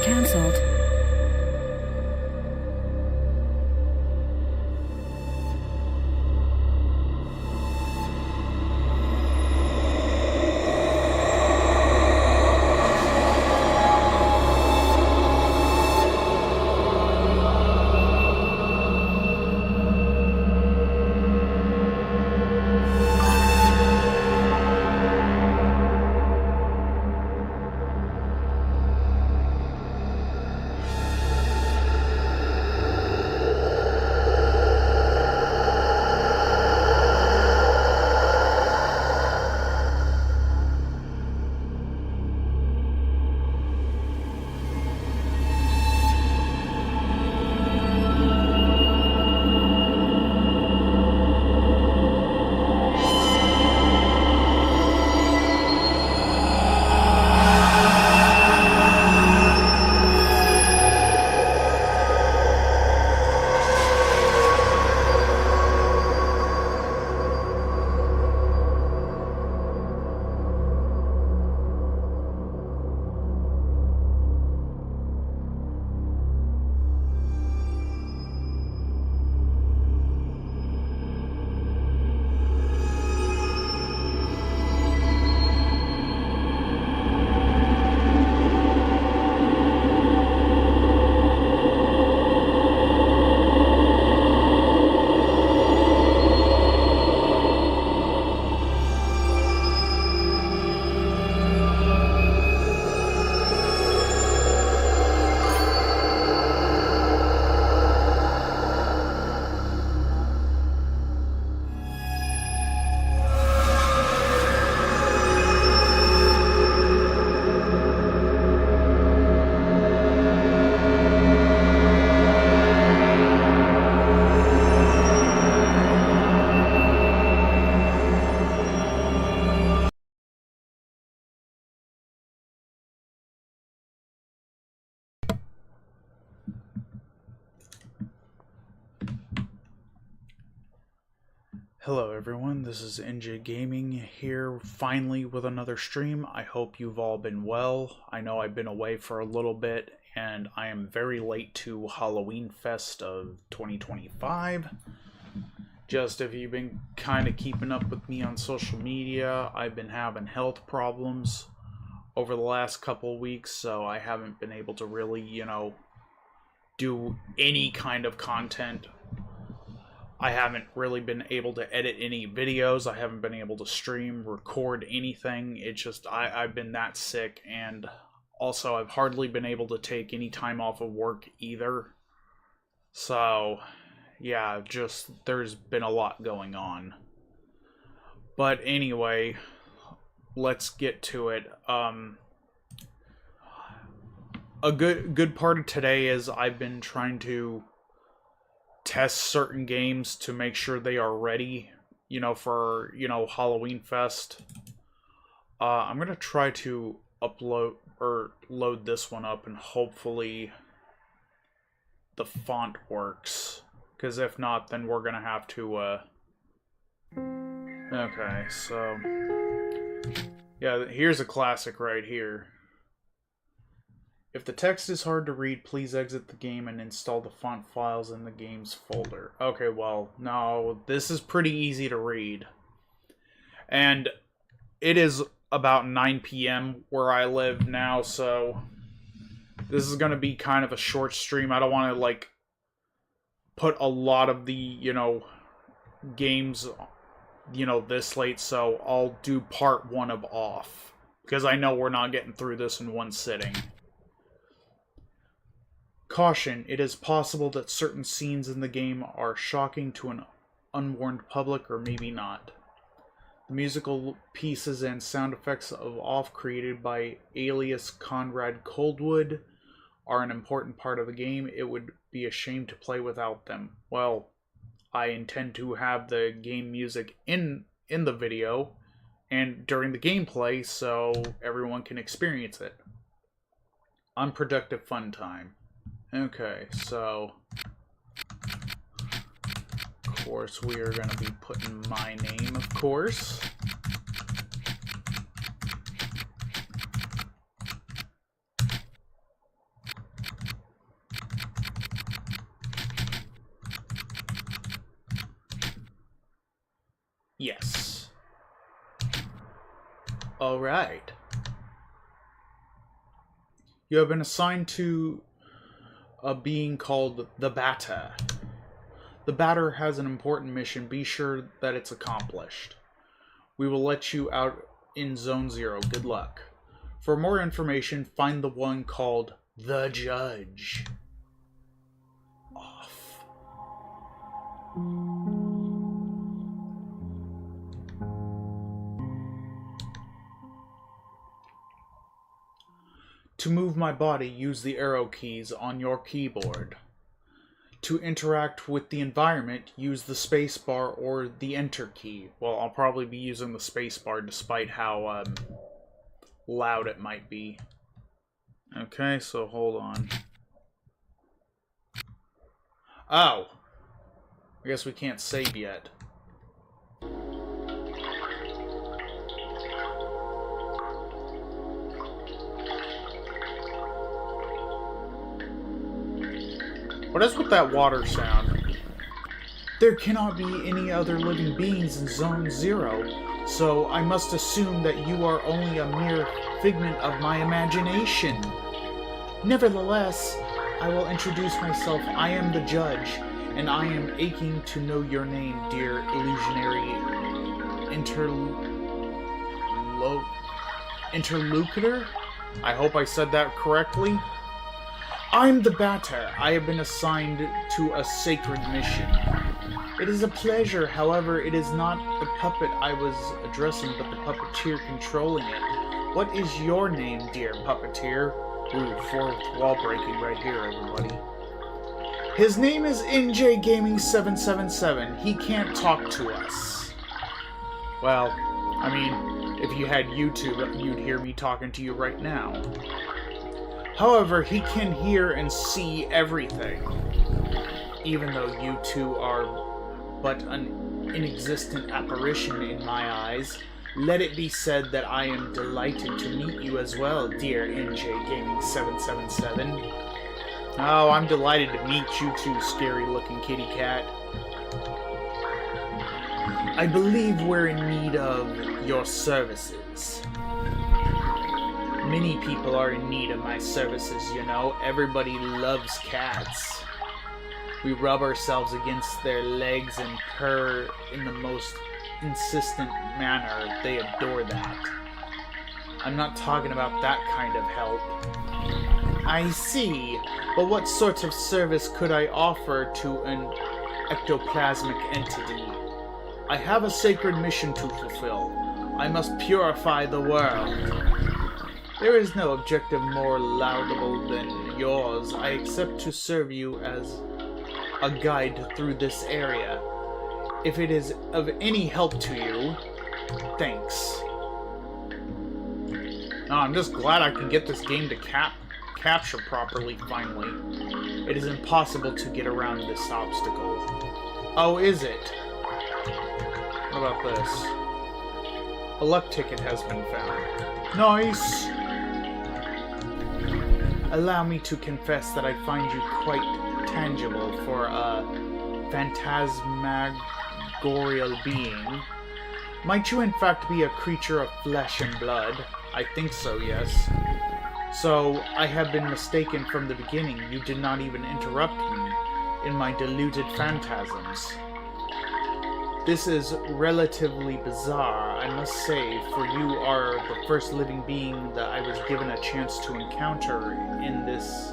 canceled. Hello everyone, this is NJ Gaming here finally with another stream. I hope you've all been well. I know I've been away for a little bit and I am very late to Halloween Fest of 2025. Just if you've been kind of keeping up with me on social media, I've been having health problems over the last couple weeks, so I haven't been able to really, do any kind of content. I haven't really been able to edit any videos. I haven't been able to stream, record anything. It's just, I've been that sick, and also I've hardly been able to take any time off of work either. So, yeah, just, there's been a lot going on. But anyway, let's get to it. A good part of today is I've been trying to test certain games to make sure they are ready, for, Halloween Fest. I'm going to try to upload or load this one up and hopefully the font works. Because if not, then we're going to have to, Okay, so yeah, here's a classic right here. If the text is hard to read, please exit the game and install the font files in the game's folder. Okay, well, no, this is pretty easy to read. And it is about 9 p.m. where I live now, so this is going to be kind of a short stream. I don't want to, put a lot of the, games, this late, so I'll do part 1 of Off. Because I know we're not getting through this in one sitting. Caution, it is possible that certain scenes in the game are shocking to an unwarned public, or maybe not. The musical pieces and sound effects of Off, created by alias Conrad Coldwood, are an important part of the game. It would be a shame to play without them. Well, I intend to have the game music in the video and during the gameplay so everyone can experience it. Unproductive fun time. Okay, so of course we are going to be putting my name, of course. Yes. Alright. You have been assigned to a being called the Batter. The Batter has an important mission. Be sure that it's accomplished. We will let you out in Zone 0. Good luck. For more information, find the one called the Judge. Off. To move my body, use the arrow keys on your keyboard. To interact with the environment, use the spacebar or the enter key. Well, I'll probably be using the spacebar despite how loud it might be. Okay, so hold on. Oh! I guess we can't save yet. What is with that water sound? There cannot be any other living beings in Zone 0, so I must assume that you are only a mere figment of my imagination. Nevertheless, I will introduce myself. I am the Judge, and I am aching to know your name, dear illusionary interlocutor? I hope I said that correctly. I'm the Batter. I have been assigned to a sacred mission. It is a pleasure, however, it is not the puppet I was addressing, but the puppeteer controlling it. What is your name, dear puppeteer? Ooh, fourth wall breaking right here, everybody. His name is NJ Gaming 777. He can't talk to us. Well, I mean, if you had YouTube, you'd hear me talking to you right now. However, he can hear and see everything. Even though you two are but an inexistent apparition in my eyes, let it be said that I am delighted to meet you as well, dear NJ Gaming 777. Oh, I'm delighted to meet you too, scary-looking kitty cat. I believe we're in need of your services. Many people are in need of my services, you know. Everybody loves cats. We rub ourselves against their legs and purr in the most insistent manner. They adore that. I'm not talking about that kind of help. I see. But what sort of service could I offer to an ectoplasmic entity? I have a sacred mission to fulfill. I must purify the world. There is no objective more laudable than yours. I accept to serve you as a guide through this area. If it is of any help to you, thanks. No, I'm just glad I can get this game to capture properly, finally. It is impossible to get around this obstacle. Oh, is it? What about this? A luck ticket has been found. Nice! Allow me to confess that I find you quite tangible for a phantasmagorial being. Might you in fact be a creature of flesh and blood? I think so, yes. So, I have been mistaken from the beginning. You did not even interrupt me in my deluded phantasms. This is relatively bizarre, I must say, for you are the first living being that I was given a chance to encounter in this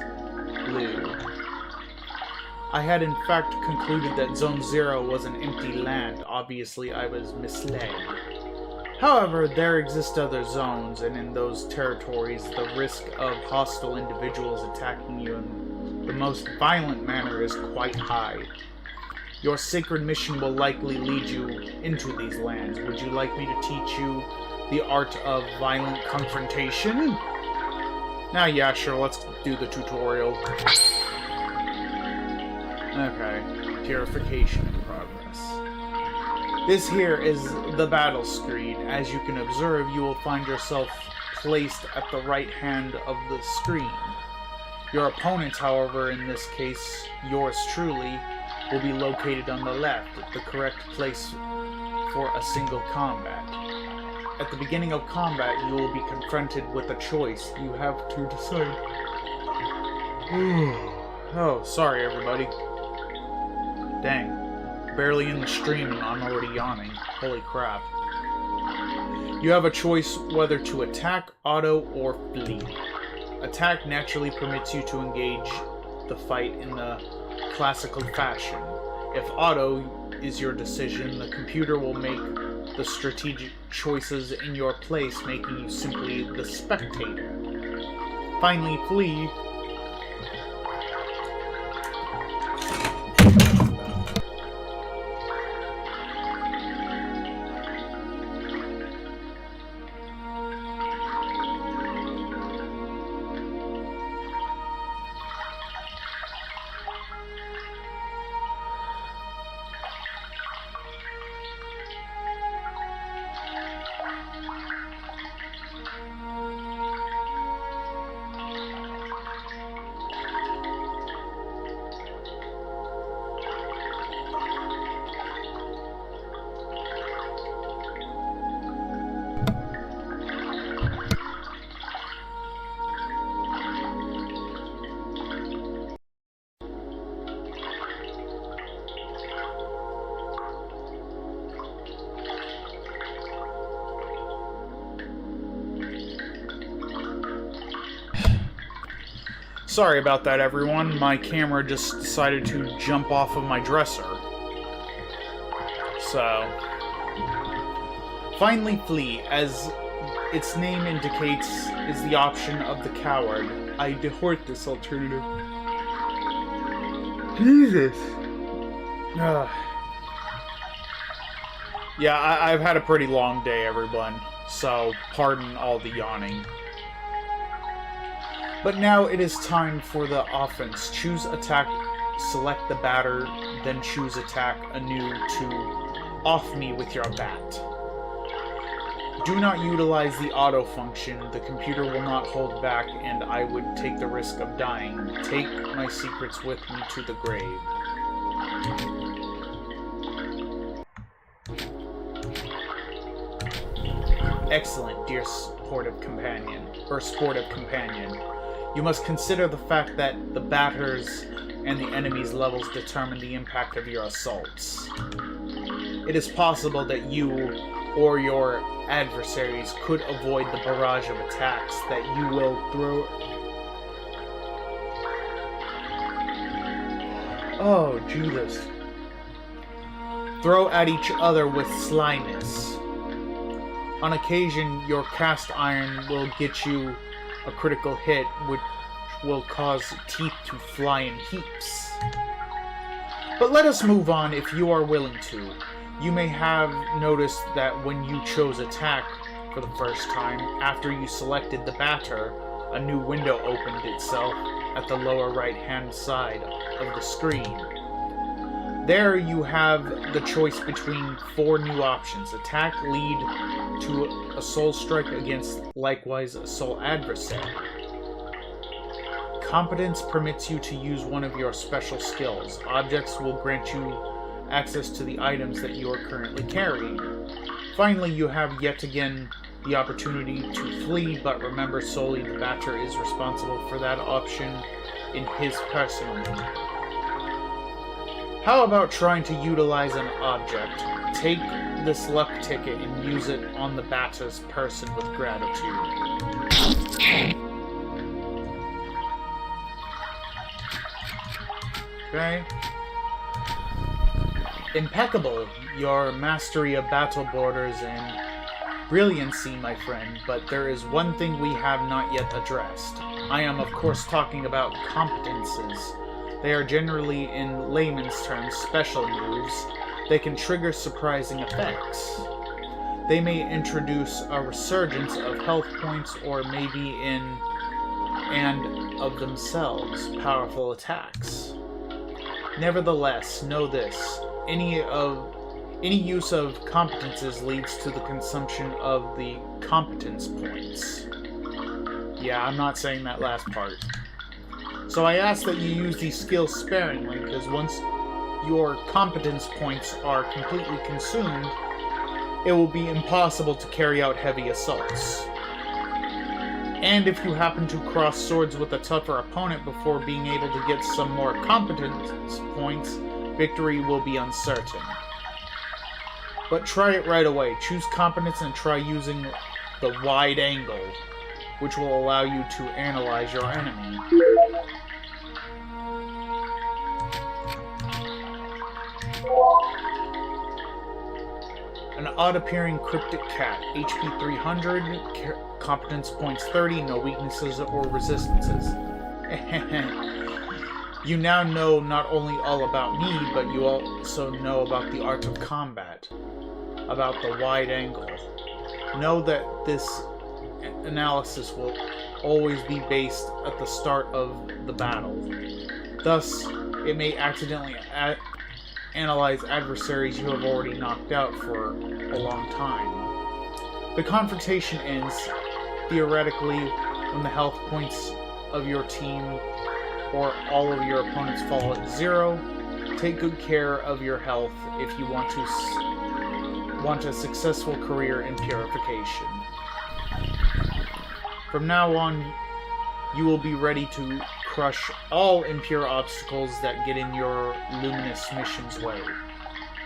blue. I had in fact concluded that Zone 0 was an empty land. Obviously, I was misled. However, there exist other zones, and in those territories, the risk of hostile individuals attacking you in the most violent manner is quite high. Your sacred mission will likely lead you into these lands. Would you like me to teach you the art of violent confrontation? Yeah, sure, let's do the tutorial. Okay, purification in progress. This here is the battle screen. As you can observe, you will find yourself placed at the right hand of the screen. Your opponent, however, in this case, yours truly, will be located on the left. The correct place for a single combat. At the beginning of combat, you will be confronted with a choice. You have to decide. Oh, sorry everybody. Dang. Barely in the stream and I'm already yawning. Holy crap. You have a choice whether to attack, auto, or flee. Attack naturally permits you to engage the fight in the classical fashion. If auto is your decision, the computer will make the strategic choices in your place, making you simply the spectator. Finally, flee. Sorry about that, everyone. My camera just decided to jump off of my dresser. So, finally flee, as its name indicates, is the option of the coward. I dehort this alternative. Jesus. Yeah, I've had a pretty long day, everyone. So, pardon all the yawning. But now it is time for the offense. Choose attack, select the batter, then choose attack anew to off me with your bat. Do not utilize the auto function. The computer will not hold back and I would take the risk of dying. Take my secrets with me to the grave. Excellent, dear sportive companion. You must consider the fact that the batters and the enemy's levels determine the impact of your assaults. It is possible that you or your adversaries could avoid the barrage of attacks that you will throw. Oh, Jesus. Throw at each other with slyness. On occasion, your cast iron will get you a critical hit, which will cause teeth to fly in heaps. But let us move on if you are willing to. You may have noticed that when you chose attack for the first time, after you selected the batter, a new window opened itself at the lower right-hand side of the screen. There you have the choice between 4 new options. Attack, lead to a soul strike against likewise a soul adversary. Competence permits you to use one of your special skills. Objects will grant you access to the items that you are currently carrying. Finally, you have yet again the opportunity to flee, but remember solely the batter is responsible for that option in his personal name. How about trying to utilize an object? Take this luck ticket and use it on the batter's person with gratitude. Okay. Impeccable, your mastery of battle borders and brilliancy, my friend, but there is one thing we have not yet addressed. I am, of course, talking about competences. They are generally, in layman's terms, special moves. They can trigger surprising effects. They may introduce a resurgence of health points or maybe in and of themselves powerful attacks. Nevertheless, know this. Any use of competences leads to the consumption of the competence points. Yeah, I'm not saying that last part. So I ask that you use these skills sparingly, because once your competence points are completely consumed, it will be impossible to carry out heavy assaults. And if you happen to cross swords with a tougher opponent before being able to get some more competence points, victory will be uncertain. But try it right away. Choose competence and try using the wide angle, which will allow you to analyze your enemy. An odd-appearing cryptic cat, HP 300, competence points 30, no weaknesses or resistances. You now know not only all about me, but you also know about the art of combat, about the wide angle. Know that this analysis will always be based at the start of the battle. Thus, it may accidentally analyze adversaries you have already knocked out for a long time. The confrontation ends, theoretically, when the health points of your team or all of your opponents fall at 0. Take good care of your health if you want a successful career in purification. From now on, you will be ready to crush all impure obstacles that get in your luminous mission's way.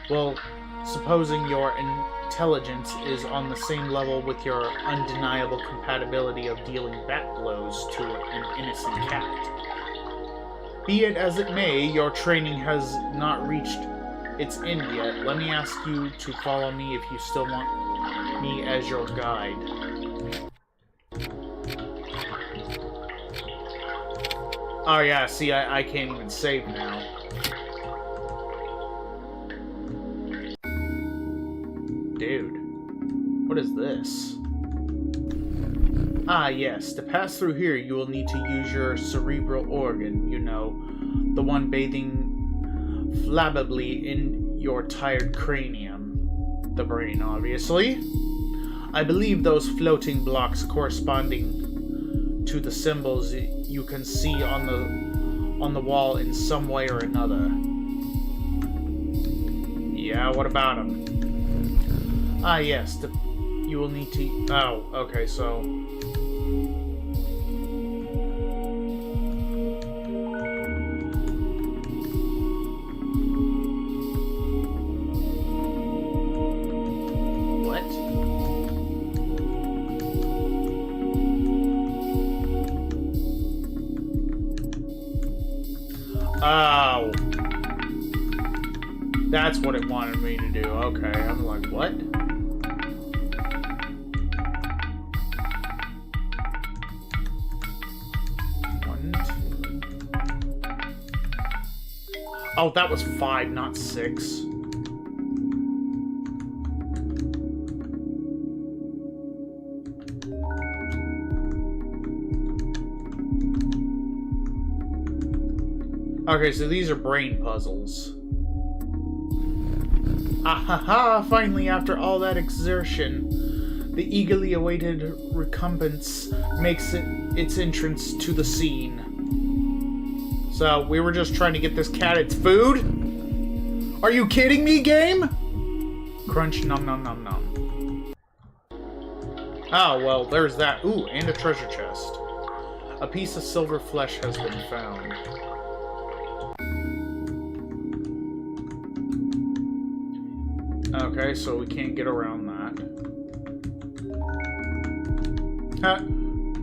Well, supposing your intelligence is on the same level with your undeniable compatibility of dealing bat blows to an innocent cat. Be it as it may, your training has not reached its end yet. Let me ask you to follow me if you still want me as your guide. Oh yeah, see, I can't even save now. Dude, what is this? Ah yes, to pass through here you will need to use your cerebral organ, you know, the one bathing flabbably in your tired cranium. The brain, obviously. I believe those floating blocks corresponding to the symbols you can see on the wall in some way or another. Yeah, what about them? Ah, yes, you will need to... Oh, okay, so... Oh. That's what it wanted me to do. Okay, I'm like, what? One, two. Oh, that was 5, not 6. Okay, so these are brain puzzles. Ah ha ha! Finally, after all that exertion, the eagerly awaited recompense makes its entrance to the scene. So, we were just trying to get this cat its food? Are you kidding me, game? Crunch, nom nom nom nom. Oh, well, there's that. Ooh, and a treasure chest. A piece of silver flesh has been found. Okay, so we can't get around that. Huh.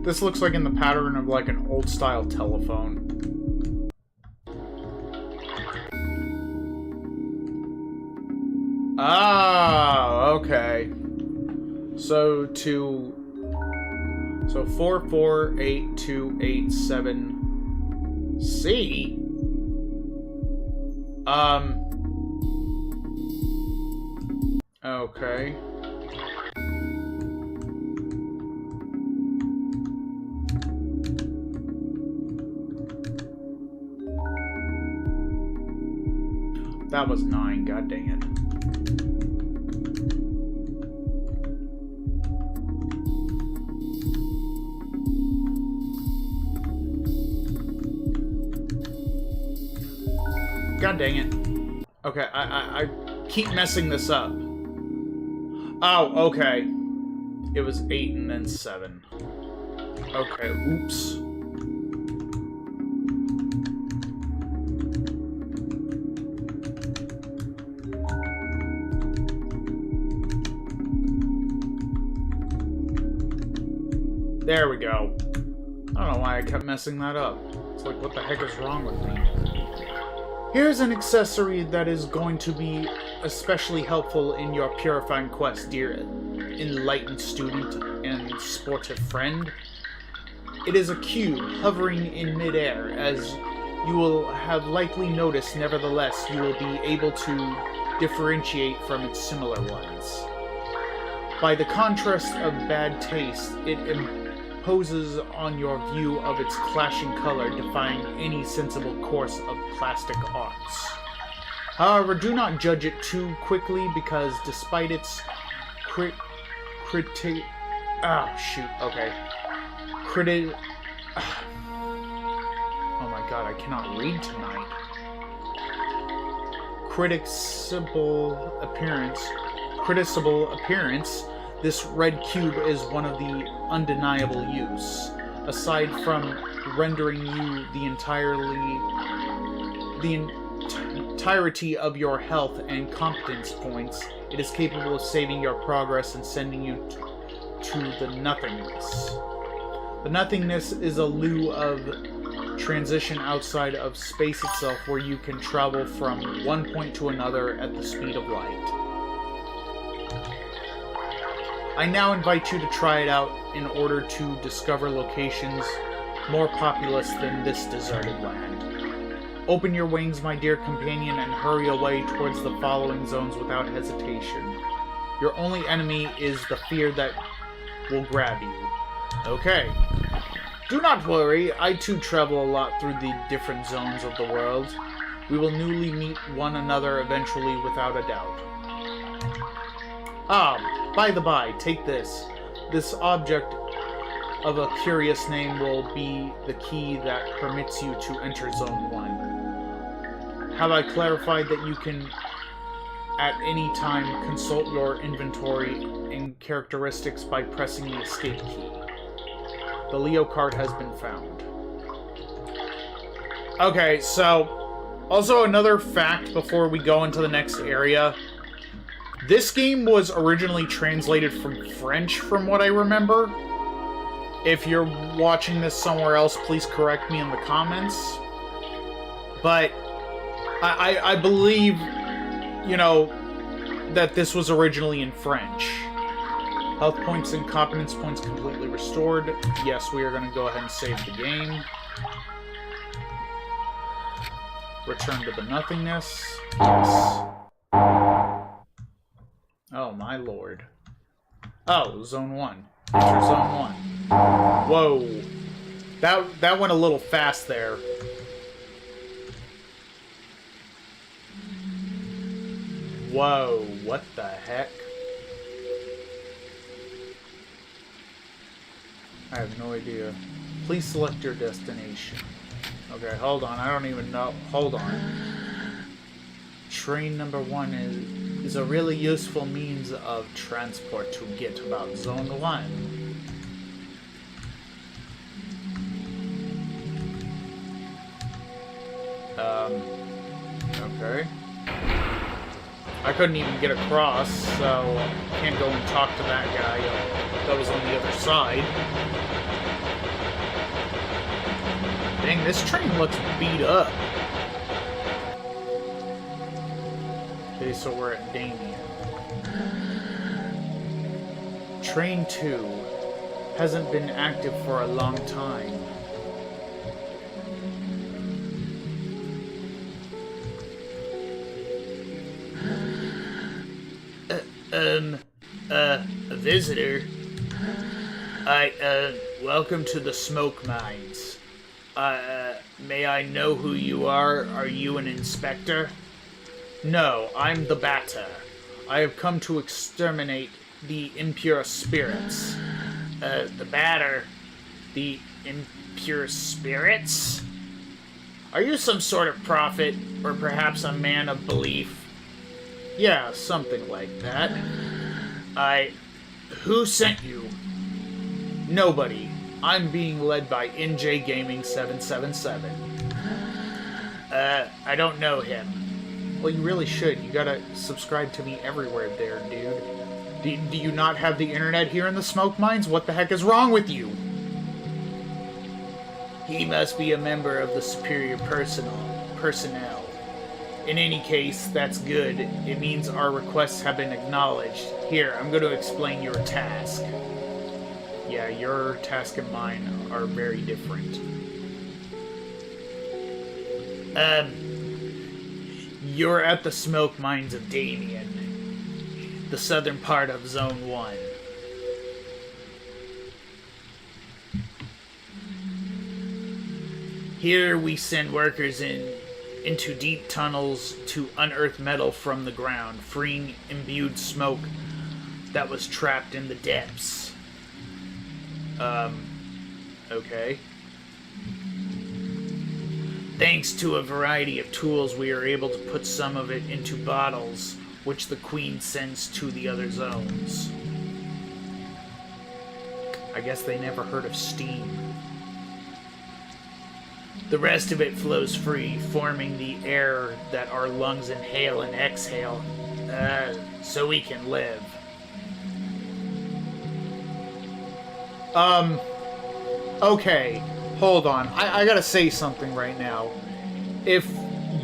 This looks like in the pattern of like an old-style telephone. Ah, okay. So 4482887C. Okay. That was 9, god dang it. God dang it. Okay, I keep messing this up. Oh, okay. It was 8 and then 7. Okay, oops. There we go. I don't know why I kept messing that up. It's like, what the heck is wrong with me? Here's an accessory that is going to be especially helpful in your purifying quest, dear enlightened student and sportive friend. It is a cube hovering in midair, as you will have likely noticed. Nevertheless, you will be able to differentiate from its similar ones. By the contrast of bad taste, it imposes on your view of its clashing color, defying any sensible course of plastic arts. However, do not judge it too quickly, because despite its oh my god, I cannot read tonight. Criticisable appearance, this red cube is one of the undeniable use. Aside from rendering you the entirety of your health and competence points, it is capable of saving your progress and sending you to the nothingness. The nothingness is a lieu of transition outside of space itself, where you can travel from one point to another at the speed of light. I now invite you to try it out in order to discover locations more populous than this deserted land. Open your wings, my dear companion, and hurry away towards the following zones without hesitation. Your only enemy is the fear that will grab you. Okay. Do not worry, I too travel a lot through the different zones of the world. We will newly meet one another eventually, without a doubt. Ah, by the by, take this. This object of a curious name will be the key that permits you to enter Zone 1. Have I clarified that you can at any time consult your inventory and characteristics by pressing the escape key? The Leo card has been found. Okay, so also another fact before we go into the next area. This game was originally translated from French, from what I remember. If you're watching this somewhere else, please correct me in the comments. But I believe, you know, that this was originally in French. Health points and competence points completely restored. Yes, we are going to go ahead and save the game. Return to the nothingness. Yes. Oh, my lord. Oh, Zone 1. Enter Zone 1. Whoa. That went a little fast there. Whoa, what the heck? I have no idea. Please select your destination. Okay, hold on. I don't even know. Hold on. Train number 1 is a really useful means of transport to get about Zone 1. Okay. I couldn't even get across, so I can't go and talk to that guy that was on the other side. Dang, this train looks beat up. Okay, so we're at Damien. Train 2 hasn't been active for a long time. A visitor? Welcome to the smoke mines. May I know who you are? Are you an inspector? No, I'm the Batter. I have come to exterminate the impure spirits. The Batter? The impure spirits? Are you some sort of prophet, or perhaps a man of belief? Yeah, something like that. Who sent you? Nobody. I'm being led by NJ Gaming 777. I don't know him. Well, you really should. You gotta subscribe to me everywhere there, dude. Do you not have the internet here in the smoke mines? What the heck is wrong with you? He must be a member of the superior personnel. In any case, that's good. It means our requests have been acknowledged. Here, I'm going to explain your task. Yeah, your task and mine are very different. You're at the smoke mines of Damien, the southern part of Zone 1. Here we send workers into deep tunnels to unearth metal from the ground, freeing imbued smoke that was trapped in the depths. Okay. Thanks to a variety of tools, we are able to put some of it into bottles, which the Queen sends to the other zones. I guess they never heard of steam. The rest of it flows free, forming the air that our lungs inhale and exhale, so we can live. Okay, hold on. I gotta say something right now. If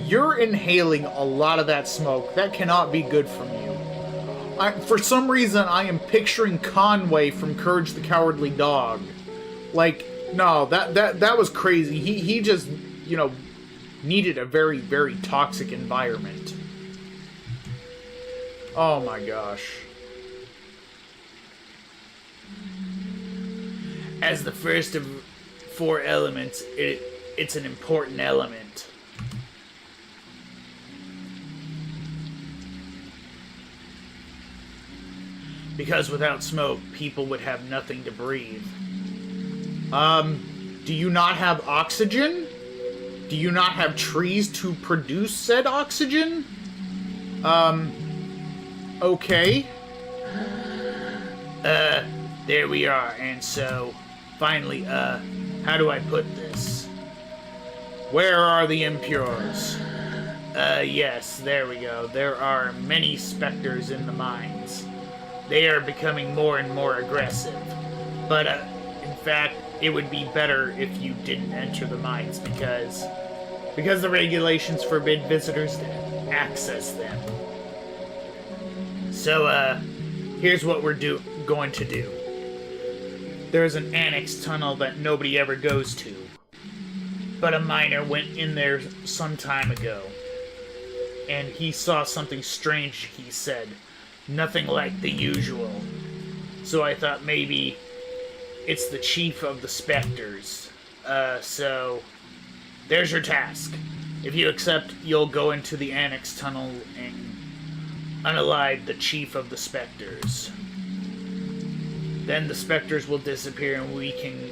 you're inhaling a lot of that smoke, that cannot be good from you. For some reason, I am picturing Conway from Courage the Cowardly Dog. Like, no, that was crazy. He just, you know, needed a very, very toxic environment. Oh my gosh. As the first of 4 elements, it's an important element. Because without smoke, people would have nothing to breathe. Do you not have oxygen? Do you not have trees to produce said oxygen? Okay. There we are, and so, finally, how do I put this? Where are the impures? Yes, there we go. There are many specters in the mines. They are becoming more and more aggressive. But, in fact, it would be better if you didn't enter the mines because the regulations forbid visitors to access them. So, here's what we're going to do. There's an annex tunnel that nobody ever goes to, but a miner went in there some time ago, and he saw something strange, he said. Nothing like the usual. So I thought maybe it's the chief of the specters. So there's your task. If you accept, you'll go into the annex tunnel and unalive the chief of the specters. Then the specters will disappear and we can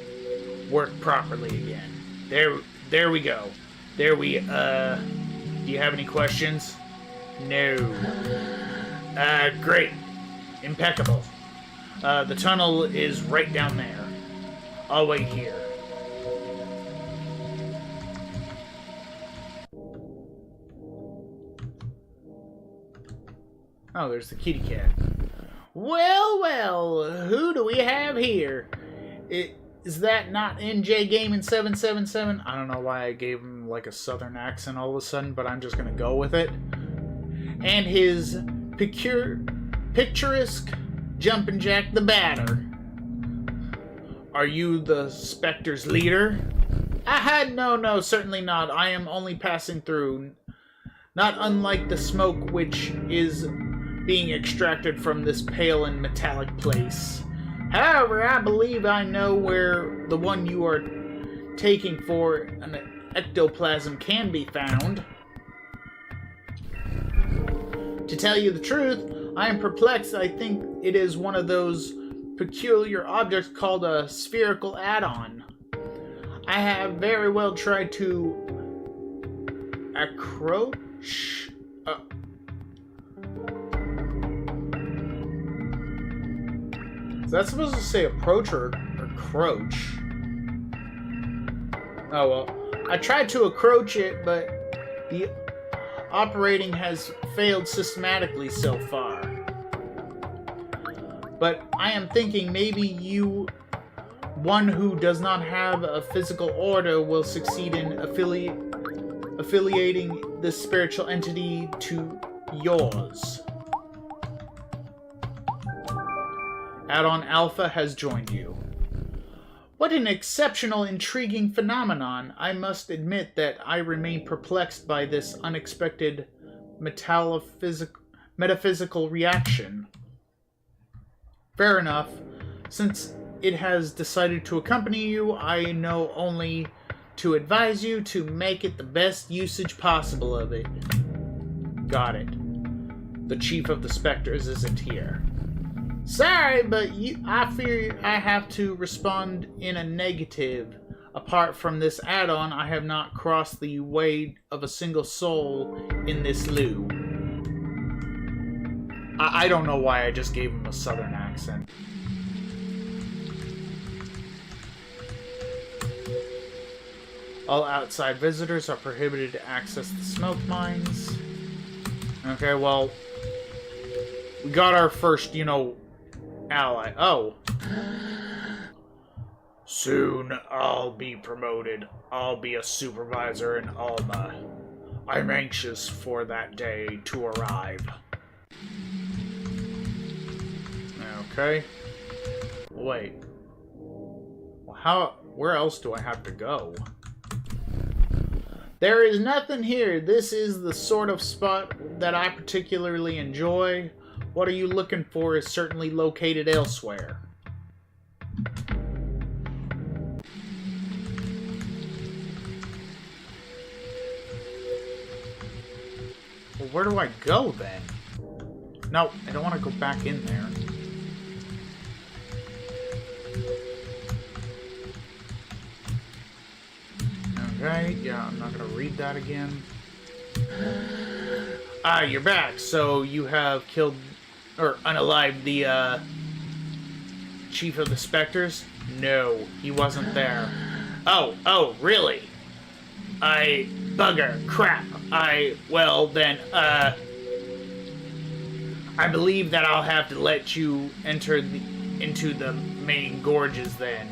work properly again. There we go. Do you have any questions? No. Great. Impeccable. The tunnel is right down there. I'll wait here. Oh, there's the kitty cat. Well, who do we have here? Is that not NJ Gaming 777? I don't know why I gave him like a southern accent all of a sudden, but I'm just gonna go with it. And his picturesque Jumpin' Jack the Batter. Are you the Spectre's leader? No, certainly not. I am only passing through. Not unlike the smoke which is being extracted from this pale and metallic place. However, I believe I know where the one you are taking for an ectoplasm can be found. To tell you the truth, I am perplexed. I think it is one of those peculiar objects called a spherical add-on. I have very well tried to approach... that supposed to say approach or crouch? Oh well. I tried to approach it, but the operating has failed systematically so far. But I am thinking maybe you, one who does not have a physical order, will succeed in affiliating this spiritual entity to yours. Add-on Alpha has joined you. What an exceptional, intriguing phenomenon. I must admit that I remain perplexed by this unexpected metaphysical reaction. Fair enough. Since it has decided to accompany you, I know only to advise you to make it the best usage possible of it. Got it. The Chief of the Spectres isn't here. Sorry, but I fear I have to respond in a negative. Apart from this add-on, I have not crossed the way of a single soul in this loo. I don't know why I just gave him a southern accent. All outside visitors are prohibited to access the smoke mines. Okay, well, we got our first, ally. Oh. Soon I'll be promoted. I'll be a supervisor in Alma. I'm anxious for that day to arrive. Okay. Wait. Well, where else do I have to go? There is nothing here. This is the sort of spot that I particularly enjoy. What are you looking for is certainly located elsewhere. Well, where do I go then? No, I don't want to go back in there. Okay, yeah, I'm not going to read that again. Ah, you're back. So you have killed, or unalived the, Chief of the Spectres? No, he wasn't there. Oh, really? Bugger, crap. Well then, I believe that I'll have to let you enter into the main gorges then.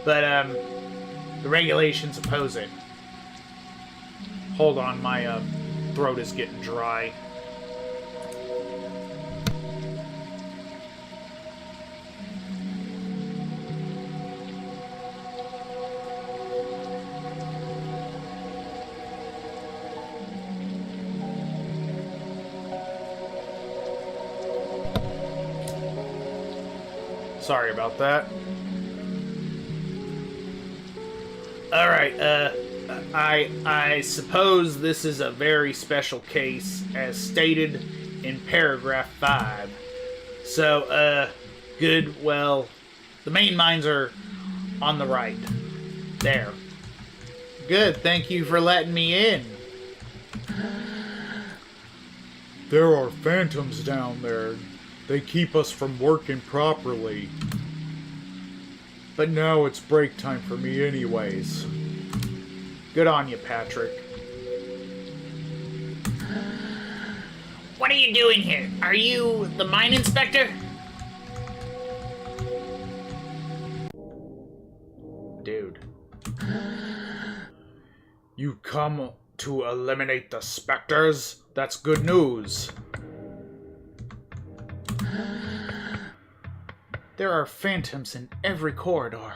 But, the regulations oppose it. Hold on, my, throat is getting dry. Sorry about that. Alright, I suppose this is a very special case, as stated in paragraph 5. So, good, well, the main mines are on the right. There. Good, thank you for letting me in. There are phantoms down there. They keep us from working properly. But now it's break time for me anyways. Good on you, Patrick. What are you doing here? Are you the mine inspector? Dude. You come to eliminate the specters? That's good news. There are phantoms in every corridor.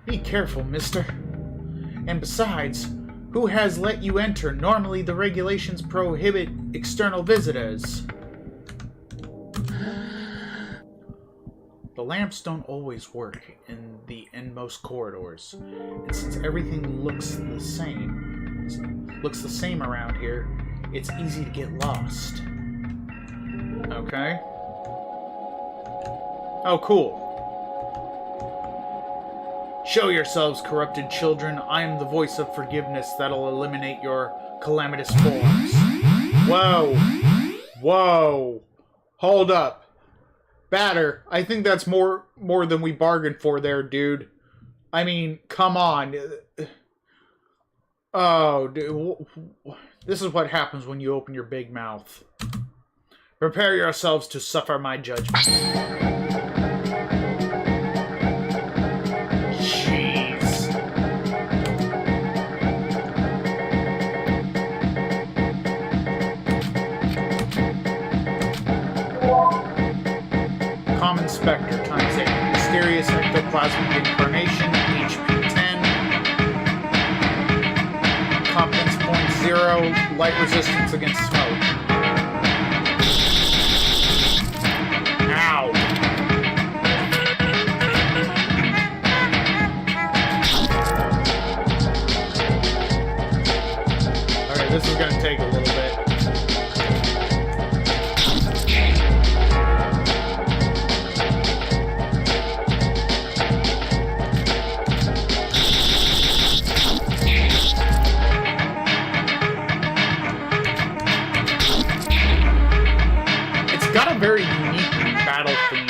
Be careful, mister. And besides, who has let you enter? Normally the regulations prohibit external visitors. The lamps don't always work in the inmost corridors. And since everything looks the same around here, it's easy to get lost. Okay. Oh, cool. Show yourselves, corrupted children. I am the voice of forgiveness that'll eliminate your calamitous forms. Whoa. Whoa. Hold up. Batter, I think that's more than we bargained for there, dude. I mean, come on. Oh, dude. This is what happens when you open your big mouth. Prepare yourselves to suffer my judgment. Jeez. Common Spectre times 8. Mysterious Ectoplasmic Incarnation, HP 10. Competence point 0. Light resistance against smoke. Ow. Okay, this is gonna take a little bit. It's got a very unique battle theme.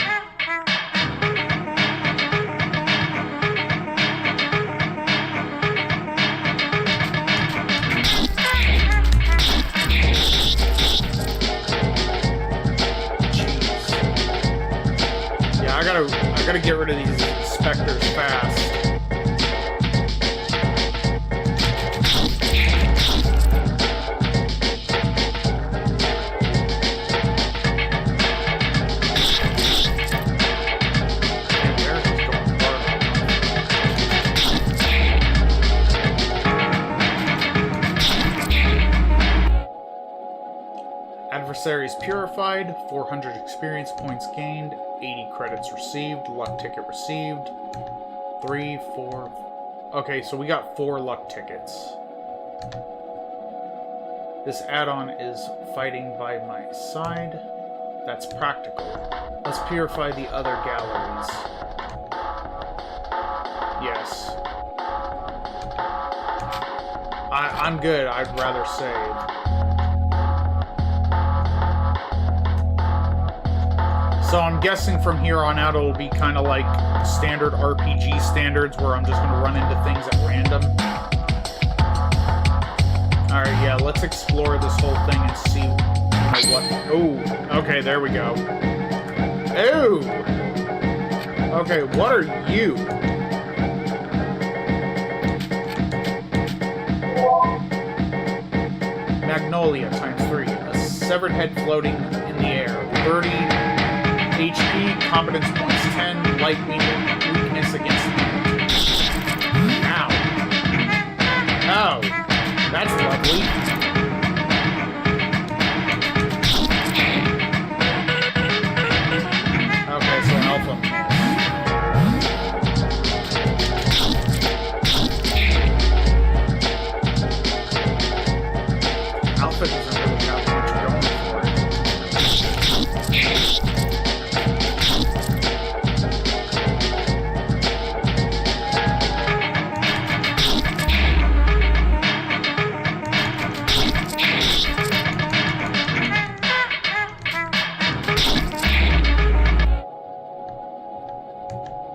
Jeez. Yeah, I gotta get rid of these specters fast. Adversaries purified, 400 experience points gained, 80 credits received, luck ticket received, 3, 4... Okay, so we got 4 luck tickets. This add-on is fighting by my side. That's practical. Let's purify the other galleries. Yes. I'm good, I'd rather save. So I'm guessing from here on out it'll be kind of like standard RPG standards where I'm just going to run into things at random. Alright, yeah, let's explore this whole thing and see what... Oh, okay, there we go. Ooh! Okay, what are you? Magnolia times 3. A severed head floating in the air. 30... HP, competence points 10, light weakness against Ow. Oh, that's lovely. Okay, so Alpha. Alpha doesn't really have much going for it.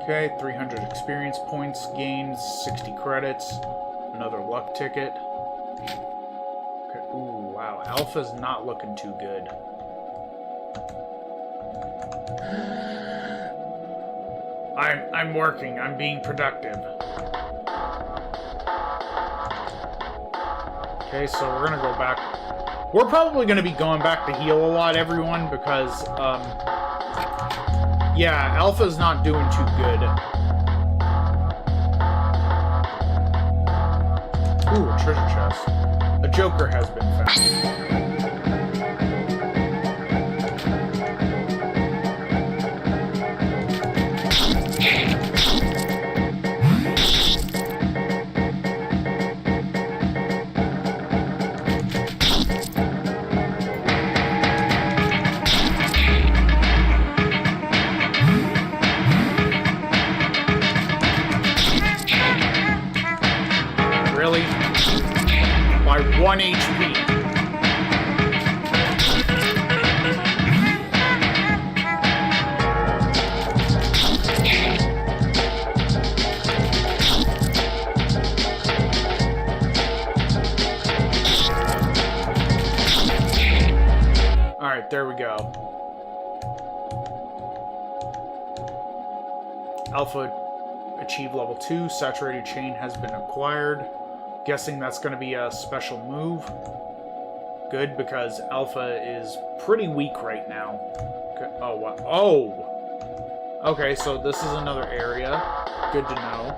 Okay, 300 experience points gained, 60 credits, another luck ticket. Okay, ooh, wow, Alpha's not looking too good. I'm working, I'm being productive. Okay, so we're gonna go back. We're probably gonna be going back to heal a lot, everyone, because, yeah, Alpha's not doing too good. Ooh, a treasure chest. A Joker has been found. Really? By 1 HP. Alright, there we go. Alpha achieved level 2. Saturated chain has been acquired. Guessing that's going to be a special move. Good, because Alpha is pretty weak right now. Oh, what? Oh! Okay, so this is another area. Good to know.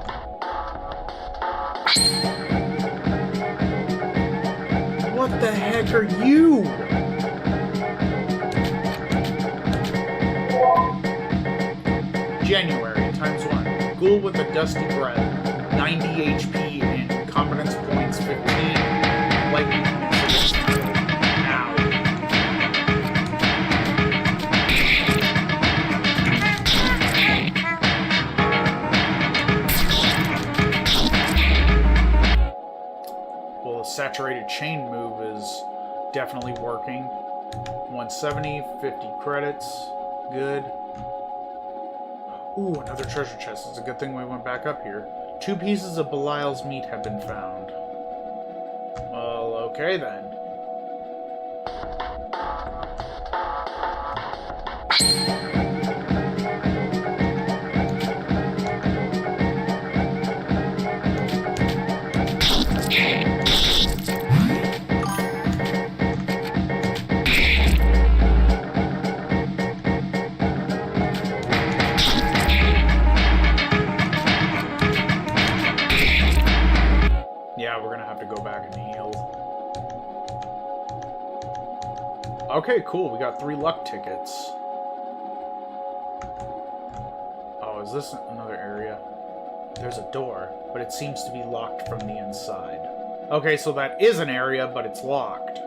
What the heck are you? January, ×1. Ghoul with a dusty breath. 90 HP and competence points 15. Lightning now. Well, the saturated chain move is definitely working. 170, 50 credits. Good. Ooh, another treasure chest. It's a good thing we went back up here. 2 pieces of Belial's meat have been found. Well, okay then. Okay, cool. We got 3 luck tickets. Oh, is this another area? There's a door, but it seems to be locked from the inside. Okay, so that is an area, but it's locked.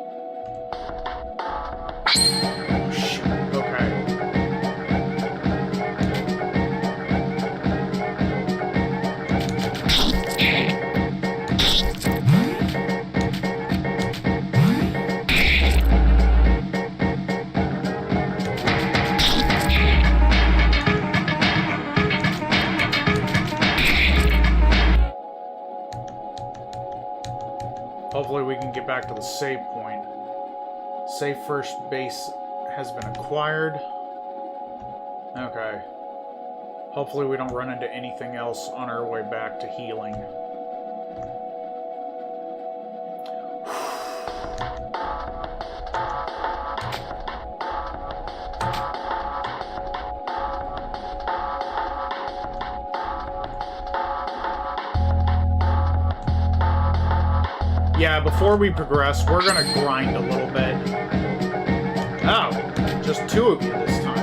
Oh, shoot. Okay. Hopefully we can get back to the save point. Save first base has been acquired. Okay. Hopefully we don't run into anything else on our way back to healing. Yeah, before we progress, we're gonna grind a little bit. Oh, just 2 of you this time.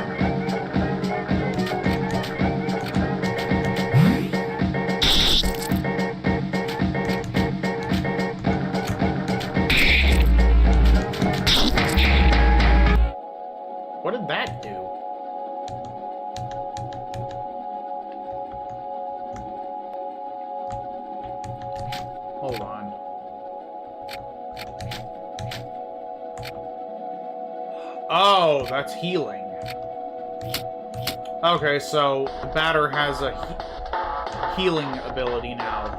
What did that do? Hold on. Oh, that's healing. Okay, so the batter has a healing ability now.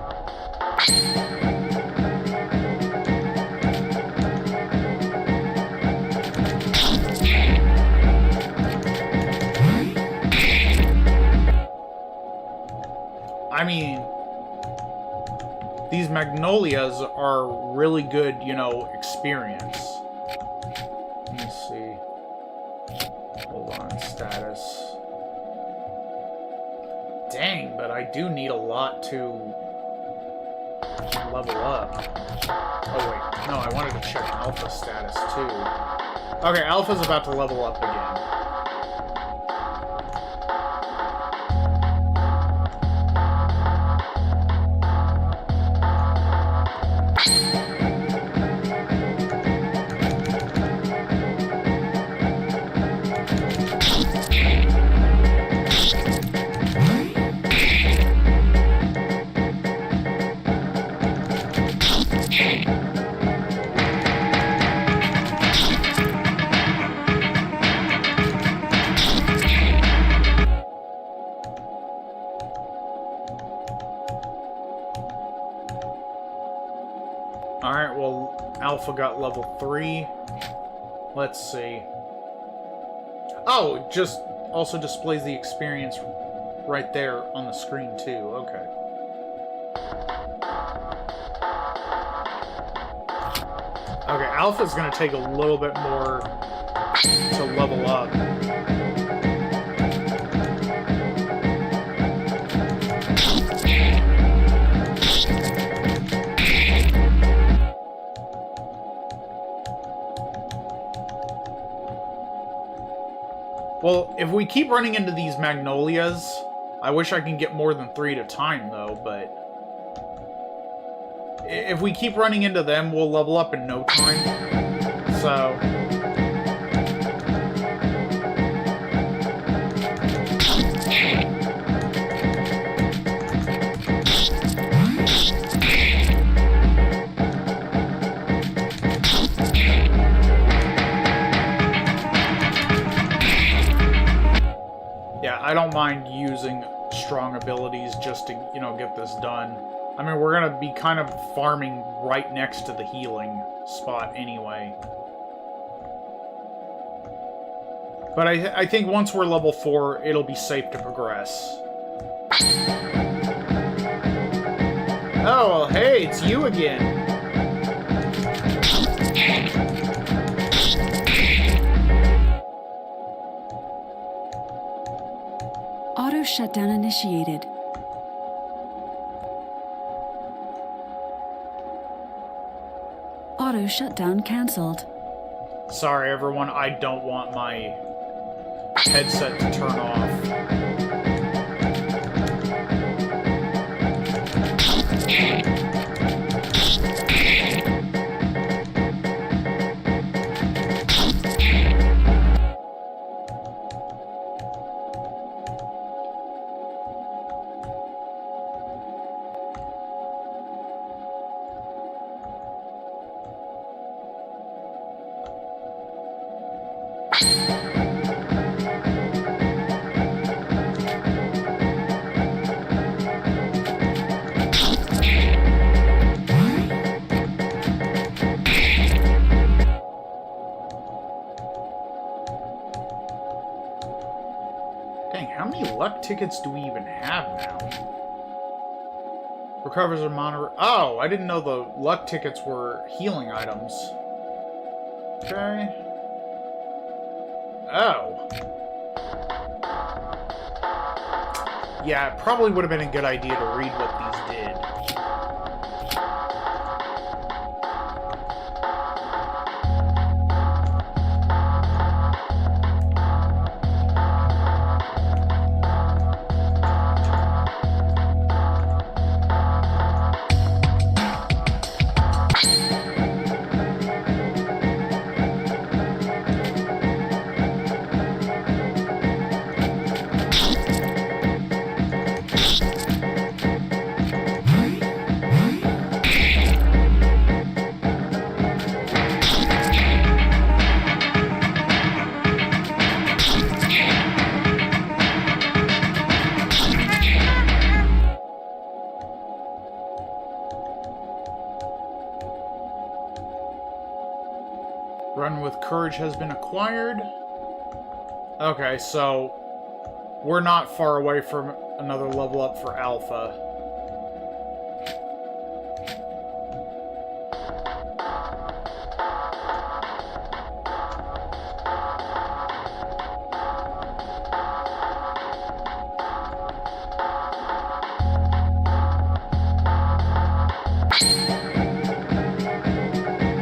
I mean, these magnolias are really good, you know, experience. Let me see. Hold on, status. Dang, but I do need a lot to level up. Oh wait, no, I wanted to check alpha status too. Okay, alpha's about to level up again. Alright, well, Alpha got level 3. Let's see. Oh, it just also displays the experience right there on the screen, too. Okay. Okay, Alpha's gonna take a little bit more to level up. Well, if we keep running into these magnolias, I wish I can get more than 3 at a time, though, but if we keep running into them, we'll level up in no time. So I don't mind using strong abilities just to, you know, get this done. I mean, we're gonna be kind of farming right next to the healing spot anyway. But I think once we're level 4, it'll be safe to progress. Oh, well, hey, it's you again. Auto shutdown initiated. Auto shutdown cancelled. Sorry, everyone, I don't want my headset to turn off. Dang, how many luck tickets do we even have now? Recovers a monitor. Oh, I didn't know the luck tickets were healing items. Okay. Oh. Yeah, it probably would have been a good idea to read what these did. Run with courage has been acquired. Okay, so we're not far away from another level up for Alpha.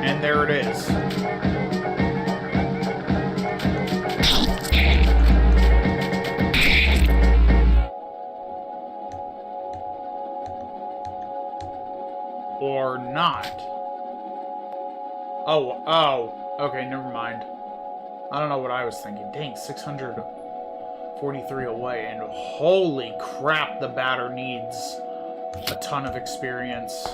And there it is. Or not. Oh, okay, never mind. I don't know what I was thinking. Dang, 643 away, and holy crap, the batter needs a ton of experience.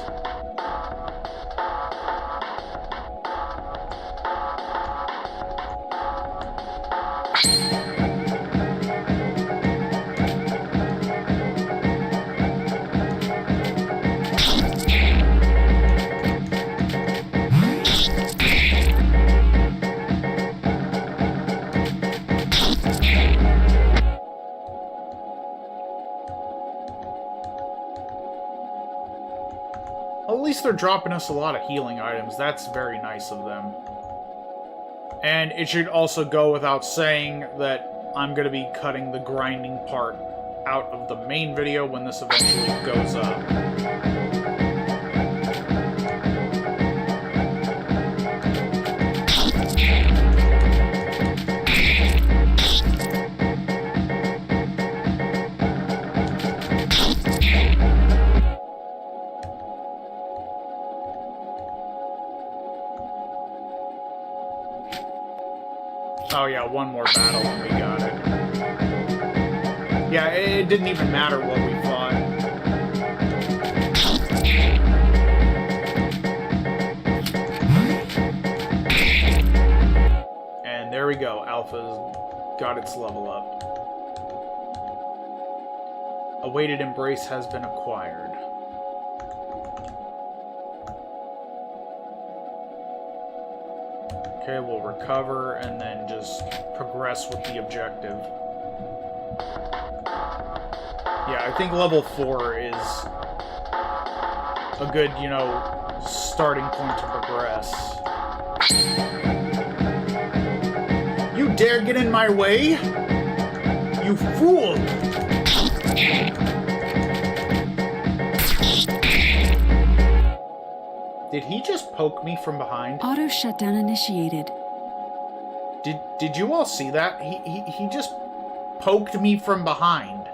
least they're dropping us a lot of healing items. That's very nice of them. And it should also go without saying that I'm going to be cutting the grinding part out of the main video when this eventually goes up. Oh yeah, one more battle and we got it. Yeah, it didn't even matter what we fought. And there we go, Alpha's got its level up. A weighted embrace has been acquired. Okay, we'll recover and then just progress with the objective. Yeah, I think level 4 is a good, you know, starting point to progress. You dare get in my way? You fool! Did he just poke me from behind? Auto shutdown initiated. Did you all see that? He just poked me from behind.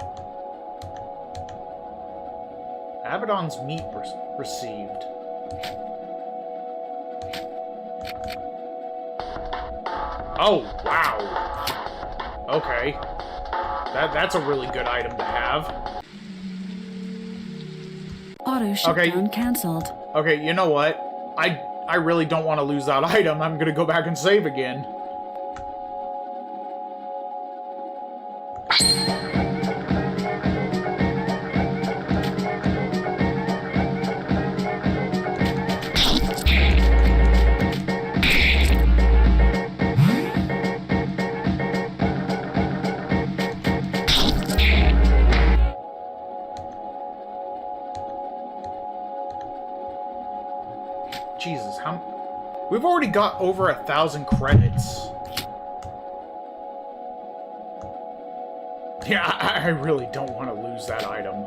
Abaddon's meat received. Oh, wow. Okay. That's a really good item to have. Auto shutdown cancelled. Okay, you know what? I really don't want to lose that item. I'm gonna go back and save again. Jesus, we've already got over 1,000 credits. Yeah, I really don't want to lose that item.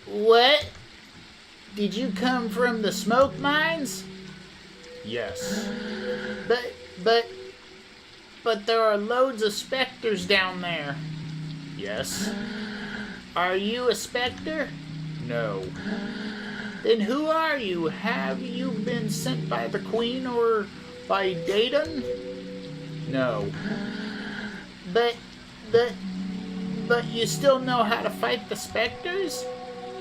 What? Did you come from the smoke mines? Yes. But there are loads of specters down there. Yes. Are you a specter? No. Then who are you? Have you been sent by the Queen or by Dayton? No. But you still know how to fight the specters?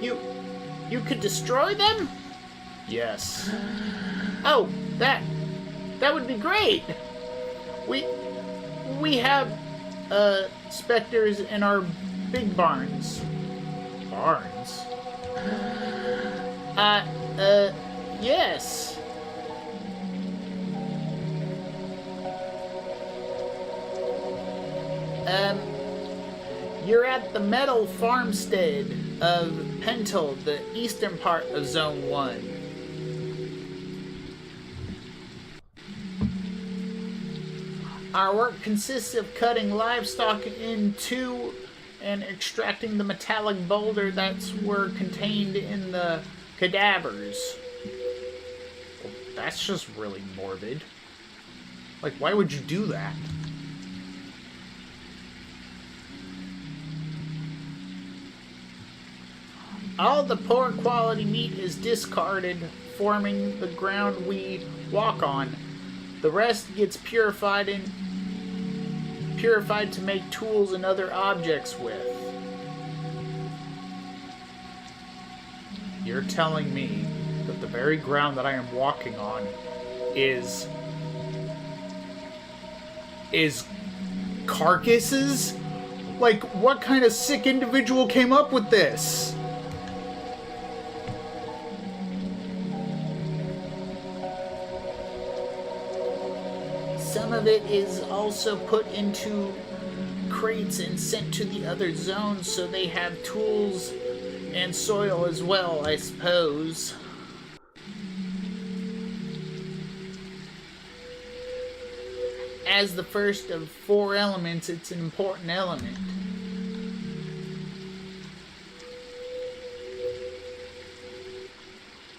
You could destroy them? Yes. Oh, that would be great. We have specters in our big barns. Barns? Yes. You're at the metal farmstead of Pentel, the eastern part of Zone 1. Our work consists of cutting livestock in two and extracting the metallic boulder that's were contained in the cadavers. Well, that's just really morbid. Like, why would you do that? All the poor quality meat is discarded, forming the ground we walk on. The rest gets purified to make tools and other objects with. You're telling me that the very ground that I am walking on is carcasses? Like, what kind of sick individual came up with this? Some of it is also put into crates and sent to the other zones so they have tools and soil as well, I suppose. As the first of 4 elements, it's an important element.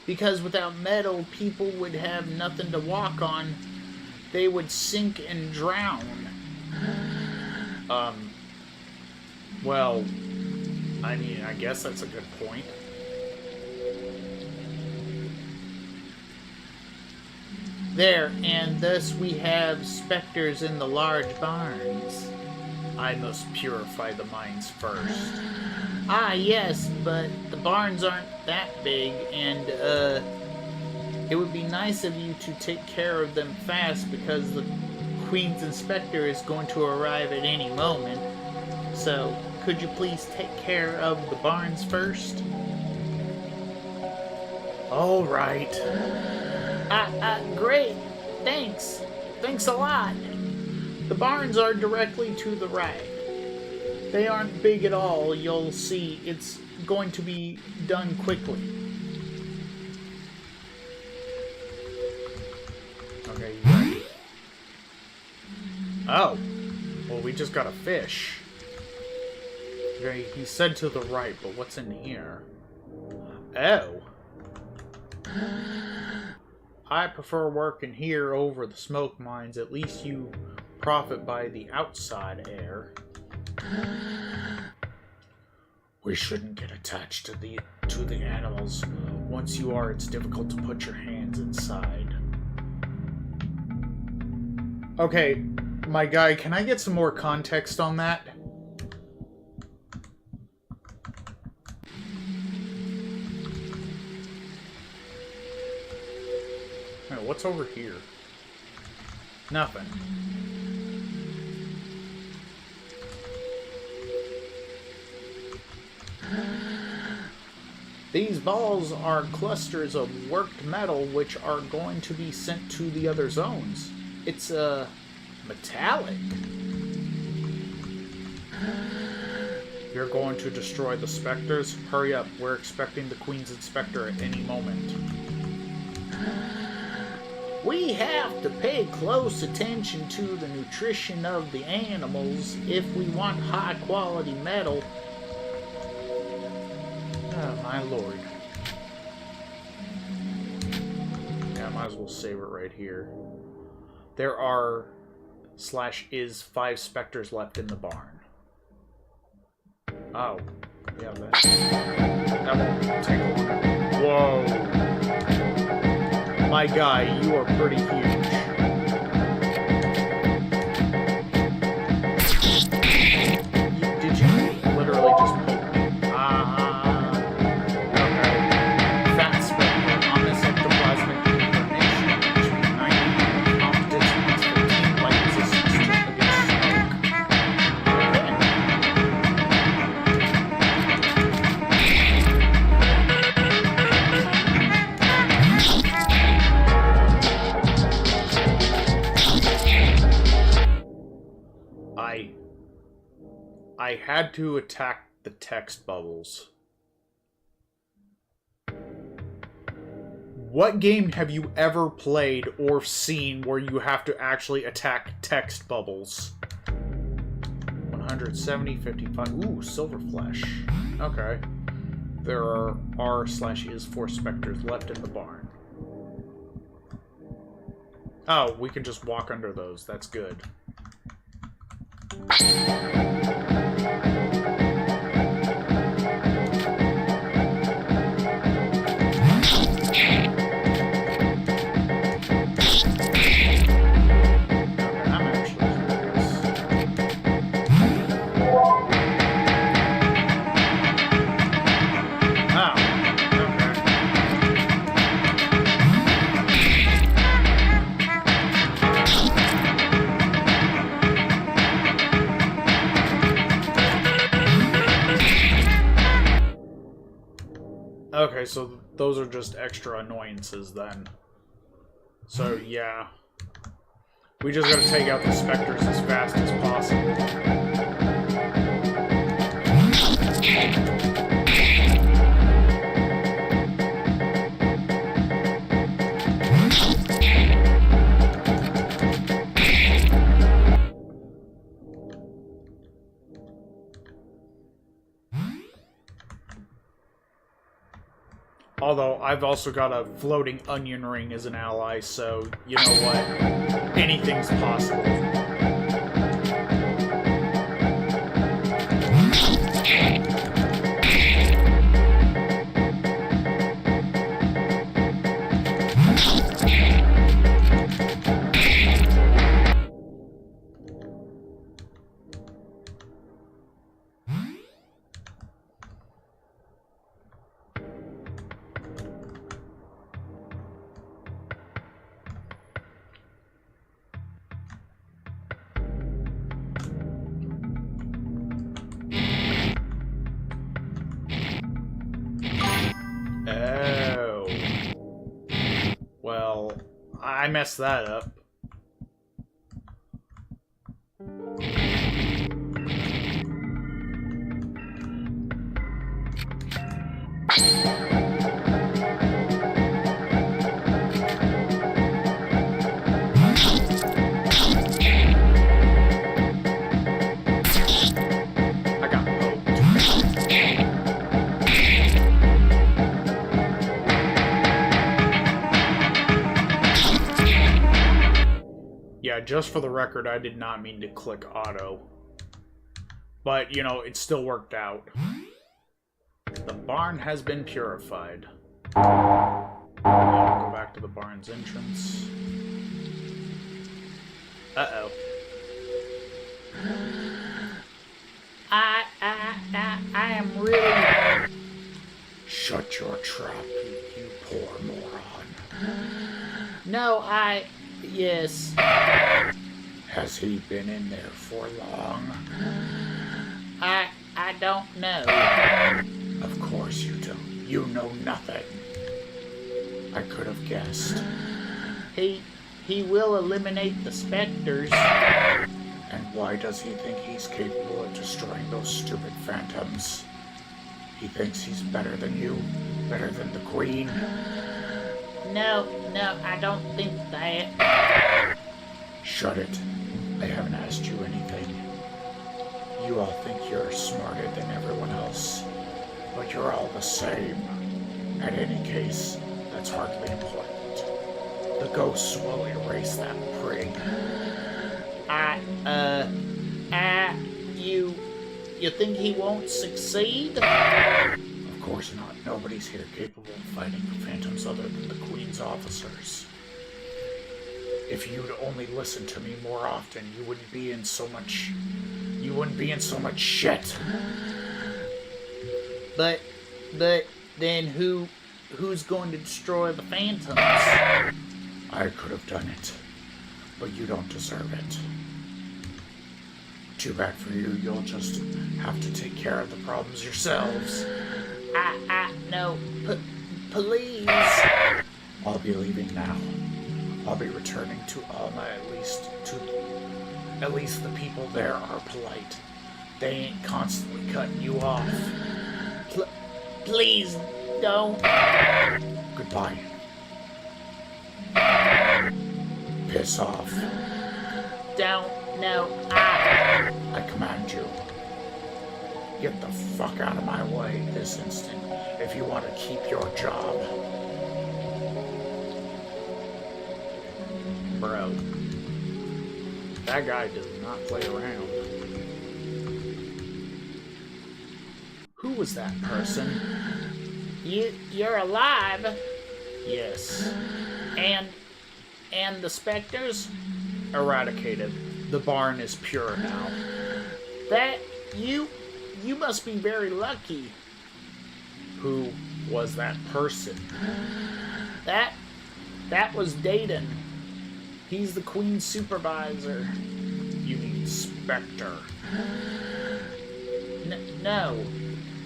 Because without metal, people would have nothing to walk on. They would sink and drown. Well, I mean, I guess that's a good point. There, and thus we have specters in the large barns. I must purify the mines first. Ah, yes, but the barns aren't that big, and, it would be nice of you to take care of them fast because the Queen's Inspector is going to arrive at any moment. So, could you please take care of the barns first? All right. Great. Thanks. Thanks a lot. The barns are directly to the right. They aren't big at all, you'll see. It's going to be done quickly. Okay, you ready? Oh. Well, we just got a fish. Okay, he said to the right, but what's in here? Oh. I prefer working here over the smoke mines. At least you profit by the outside air. We shouldn't get attached to the animals. Once you are, it's difficult to put your hands inside. Okay, my guy, can I get some more context on that? Hey, what's over here? Nothing. These balls are clusters of worked metal which are going to be sent to the other zones. It's, metallic. You're going to destroy the specters? Hurry up, we're expecting the Queen's Inspector at any moment. We have to pay close attention to the nutrition of the animals if we want high quality metal. Oh, my lord. Yeah, I might as well save it right here. There are /is 5 specters left in the barn. Oh. Yeah, that won't take long. Whoa. My guy, you are pretty huge. Did you literally just poke me? Okay. Fat specter on this ectoplasmic incarnation between 90 competence and 15 light resistance against smoke. I had to attack the text bubbles. What game have you ever played or seen where you have to actually attack text bubbles? 170, 55. Ooh, silver flesh. Okay. There are r/is 4 specters left in the barn. Oh, we can just walk under those. That's good. Okay, so those are just extra annoyances then. So, yeah. We just gotta take out the specters as fast as possible. Although, I've also got a floating onion ring as an ally, so, you know what? Anything's possible. Oh. Well, I messed that up. I got poked. Yeah, just for the record, I did not mean to click auto. But, you know, it still worked out. The barn has been purified. I'll go back to the barn's entrance. Uh-oh. I am really... Shut your trap, you poor moron. No, yes. Has he been in there for long? I don't know. Of course you don't. You know nothing. I could have guessed. He will eliminate the specters. And why does he think he's capable of destroying those stupid phantoms? He thinks he's better than you? Better than the Queen? No, I don't think that. Shut it. I haven't asked you anything. You all think you're smarter than everyone else, but you're all the same. In any case, that's hardly important. The ghosts will erase that prig. You think he won't succeed? Of course not. Nobody's here capable of fighting the phantoms other than the Queen's officers. If you'd only listen to me more often, you wouldn't be in so much shit. But then who's going to destroy the phantoms? I could have done it, but you don't deserve it. Too bad for you. You'll just have to take care of the problems yourselves. No, please. I'll be leaving now. I'll be returning to Alma. At least the people there are polite. They ain't constantly cutting you off. Please don't. Goodbye. Piss off. Don't. No. I command you. Get the fuck out of my way this instant if you want to keep your job. Bro. That guy does not play around. Who was that person? You're alive? Yes. And the specters? Eradicated. The barn is pure now. That you must be very lucky. Who was that person? That was Dayton. He's the Queen's supervisor. You mean Spectre? No.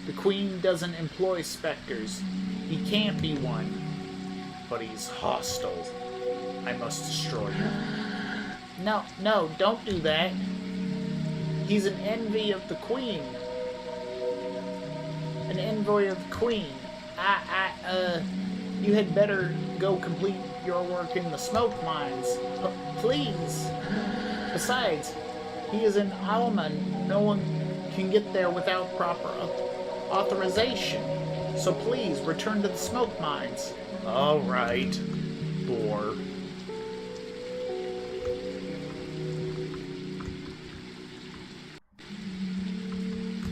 The Queen doesn't employ specters. He can't be one. But he's hostile. I must destroy him. No, don't do that. He's an envy of the Queen. An envoy of the Queen. You had better go complete your work in the smoke mines. Please. Besides, he is in Alma. No one can get there without proper authorization. So please, return to the smoke mines. Alright, Boar.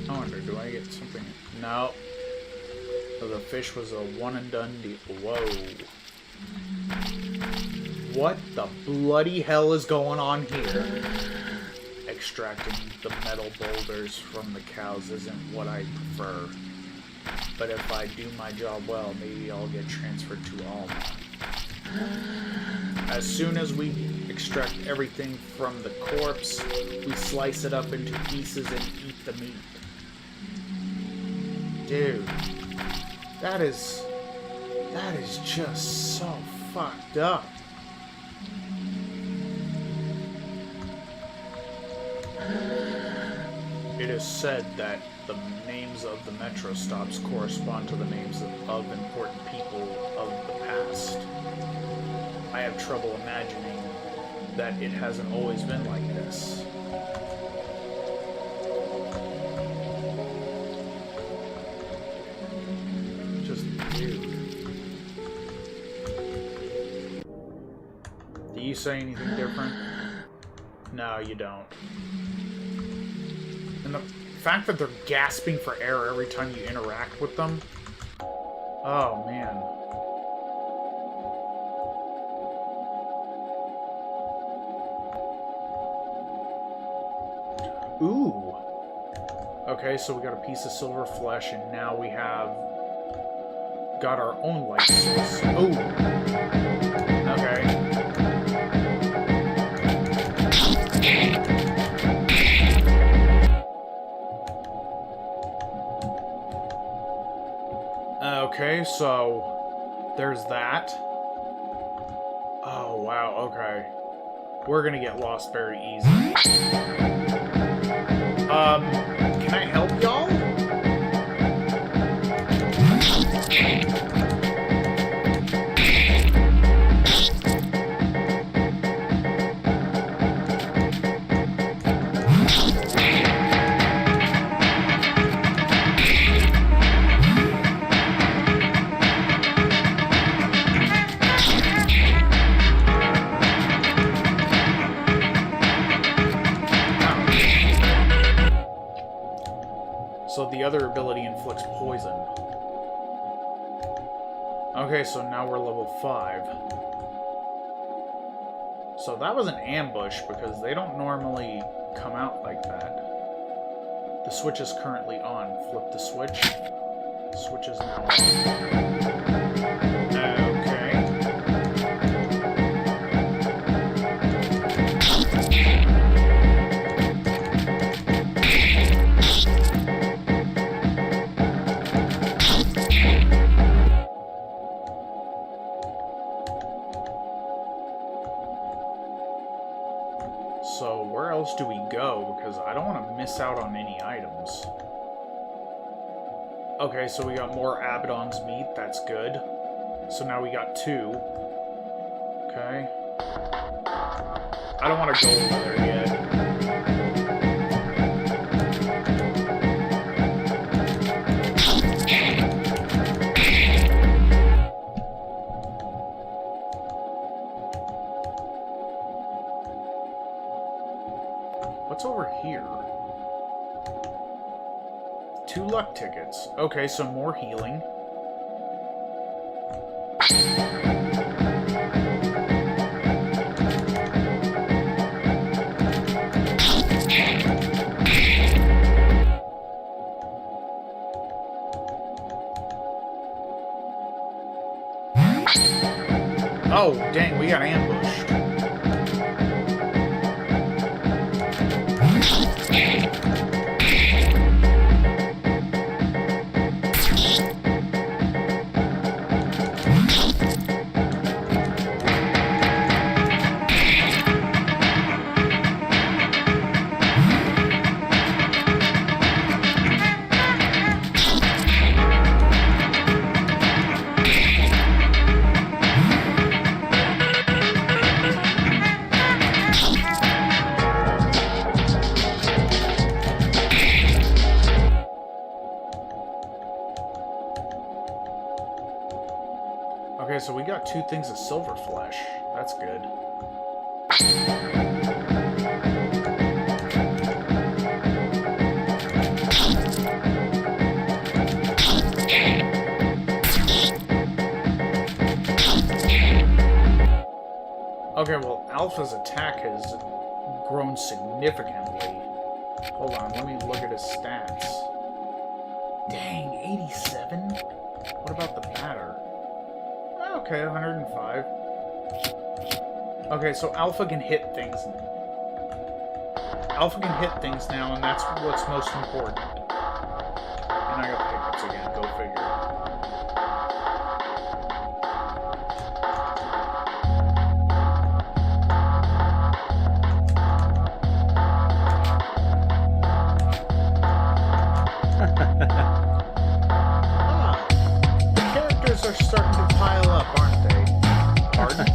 I wonder, do I get something? No. So the fish was a one and done deal. Whoa. What the bloody hell is going on here? Extracting the metal boulders from the cows isn't what I prefer. But if I do my job well, maybe I'll get transferred to Alma. As soon as we extract everything from the corpse, we slice it up into pieces and eat the meat. Dude, that is just so fucked up. It is said that the names of the metro stops correspond to the names of important people of the past. I have trouble imagining that it hasn't always been like this. Just dude. Do you say anything different? No, you don't. And the fact that they're gasping for air every time you interact with them. Oh, man. Ooh. Okay, so we got a piece of silver flesh, and now we have got our own light source. Ooh. Okay. Okay, so there's that. Oh, wow, okay. We're gonna get lost very easy. Can I help y'all? So the other ability inflicts poison. Okay, so now we're level 5. So that was an ambush, because they don't normally come out like that. The switch is currently on. Flip the switch. Switch is now on. Okay. So where else do we go? Because I don't want to miss out on any items. Okay, so we got more Abaddon's meat. That's good. So now we got 2. Okay. I don't want to go over there yet. What's over here? 2 luck tickets. Okay, so more healing. Oh, dang, we got ambushed. so we got 2 things of silver flesh. That's good. Okay, well, Alpha's attack has grown significantly. Hold on, let me look at his stats. Dang, 87? What about the batter? Okay, 105. Okay, so Alpha can hit things. Alpha can hit things now, and that's what's most important. And I got pickups again, go figure. Are starting to pile up, aren't they? Pardon?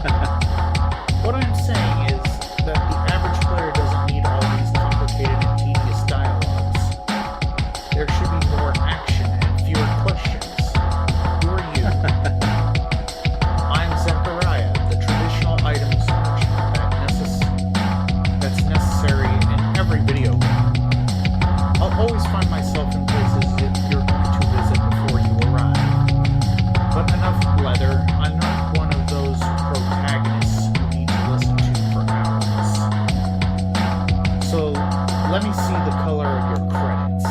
What I'm saying is that the average player doesn't need all these complicated and tedious dialogues. There should be more action and fewer questions. Who are you? I'm Zachariah, the traditional items merchant that's necessary in every video game. I'll always find myself in places that you're going to visit before you arrive. But enough leather. I'm not one of those protagonists you need to listen to for hours. So, let me see the color of your credits.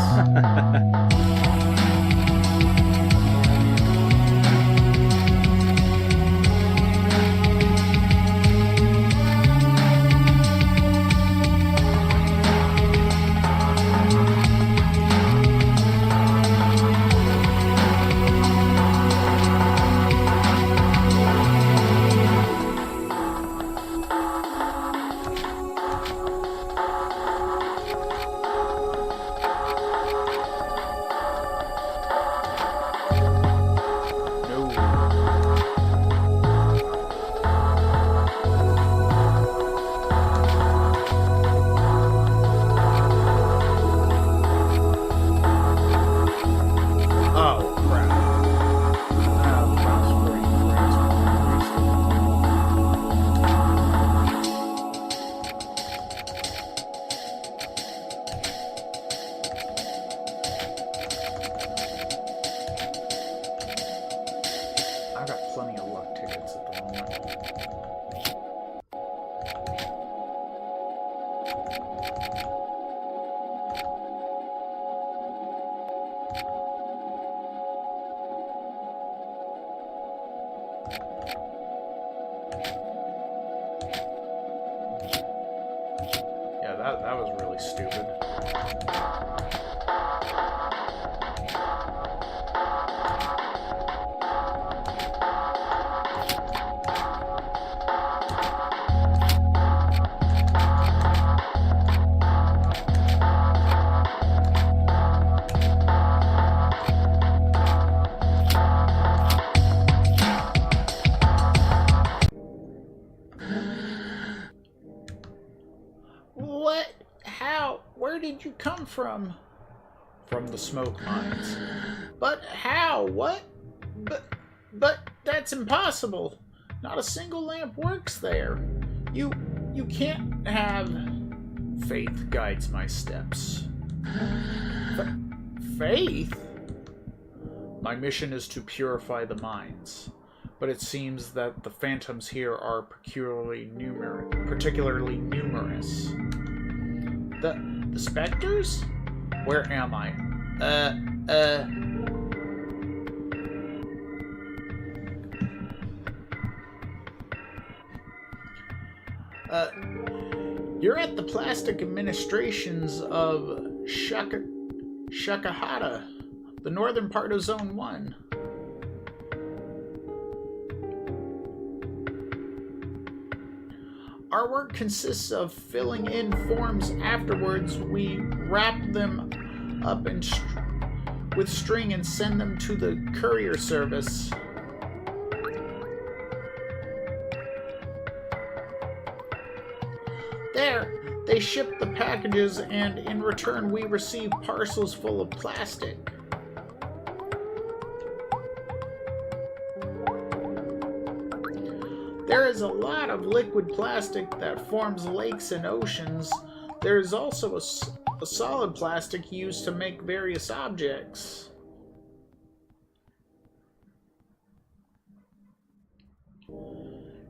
That was really stupid. What? How? Where did you come from? From the smoke mines. But how? What? But that's impossible. Not a single lamp works there. You can't have... Faith guides my steps. Faith? My mission is to purify the mines, but it seems that the phantoms here are particularly numerous. The specters? Where am I? You're at the plastic administrations of Shakahata, the northern part of Zone 1. Our work consists of filling in forms. Afterwards, we wrap them up with string and send them to the courier service. There, they ship the packages, and in return we receive parcels full of plastic. there's a lot of liquid plastic that forms lakes and oceans, there is also a solid plastic used to make various objects.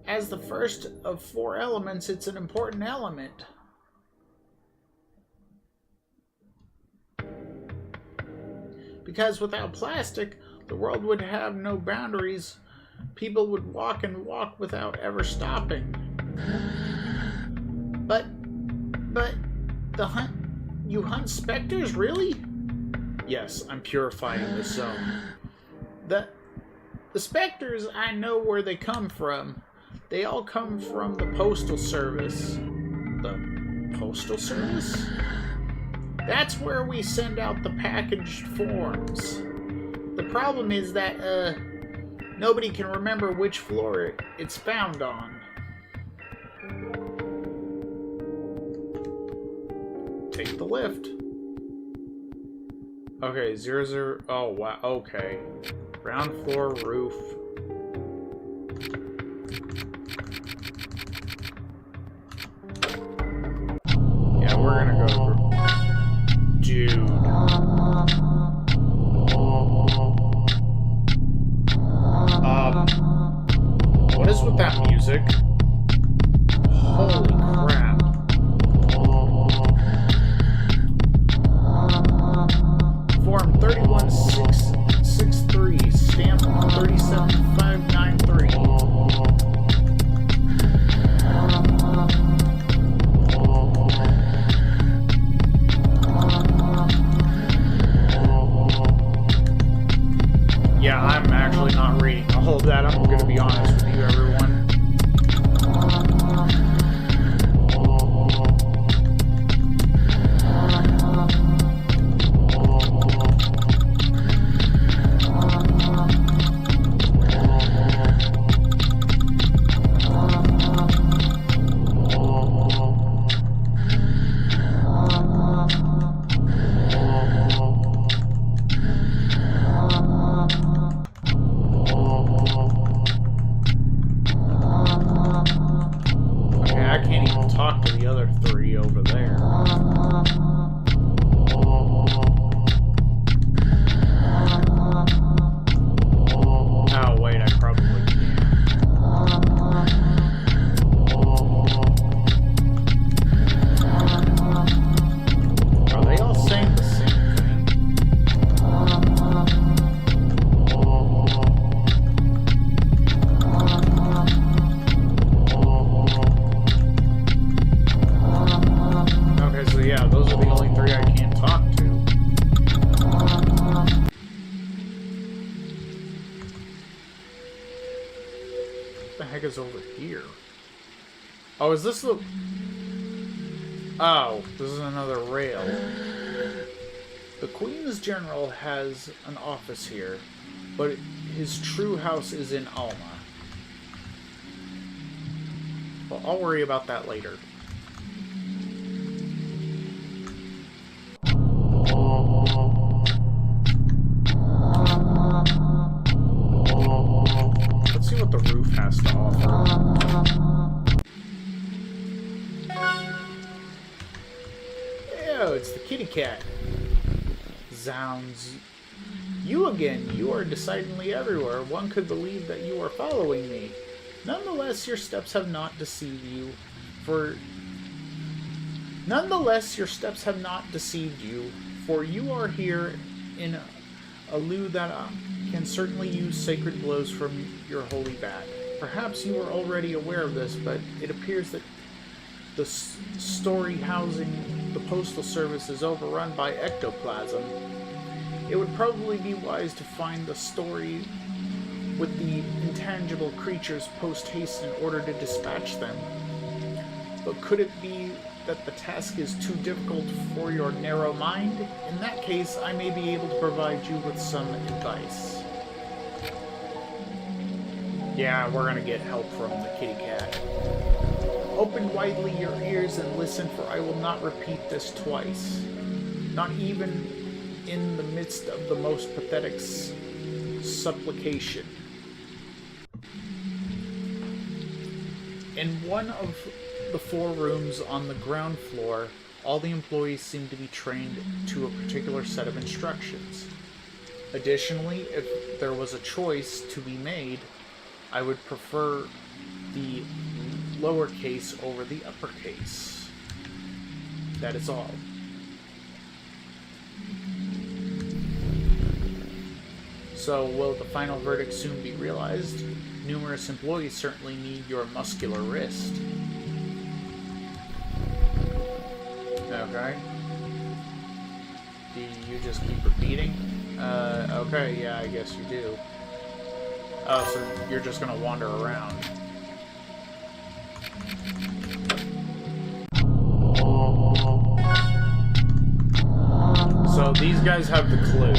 As the first of 4 elements, it's an important element. Because without plastic, the world would have no boundaries. People would walk and walk without ever stopping. But you hunt specters, really? Yes, I'm purifying the zone. The specters, I know where they come from. They all come from the Postal Service. The Postal Service? That's where we send out the packaged forms. The problem is that, nobody can remember which floor it's found on. Take the lift. Okay, 00... Oh, wow, okay. Ground floor, roof. Yeah, we're gonna go for... Dude. What is with that music? Holy crap. Form 31663, stamp 37593. Yeah, I'm actually not reading all of that. I'm gonna be honest with you, everyone. Talk to the other 3 over there. Oh, wait, I probably can. Are they all saying the same thing? So yeah, those are the only 3 I can't talk to. What the heck is over here? Oh, is this the... Oh, this is another rail. The Queen's General has an office here, but his true house is in Alma. Well, I'll worry about that later. Let's see what the roof has to offer. Oh, it's the kitty cat. Zounds. You again. You are decidedly everywhere. One could believe that you are following me. Nonetheless, your steps have not deceived you, for you are here in a lieu that can certainly use sacred blows from your holy bat. Perhaps you are already aware of this, but it appears that the story housing the Postal Service is overrun by ectoplasm. It would probably be wise to find the story with the intangible creatures post-haste in order to dispatch them. But could it be that the task is too difficult for your narrow mind? In that case, I may be able to provide you with some advice. Yeah, we're gonna get help from the kitty cat. Open widely your ears and listen, for I will not repeat this twice. Not even in the midst of the most pathetic supplication. In one of the 4 rooms on the ground floor, all the employees seem to be trained to a particular set of instructions. Additionally, if there was a choice to be made, I would prefer the lowercase over the uppercase. That is all. So, will the final verdict soon be realized? Numerous employees certainly need your muscular wrist. Okay. Do you just keep repeating? Okay, yeah, I guess you do. Oh, so you're just gonna wander around. So these guys have the clue.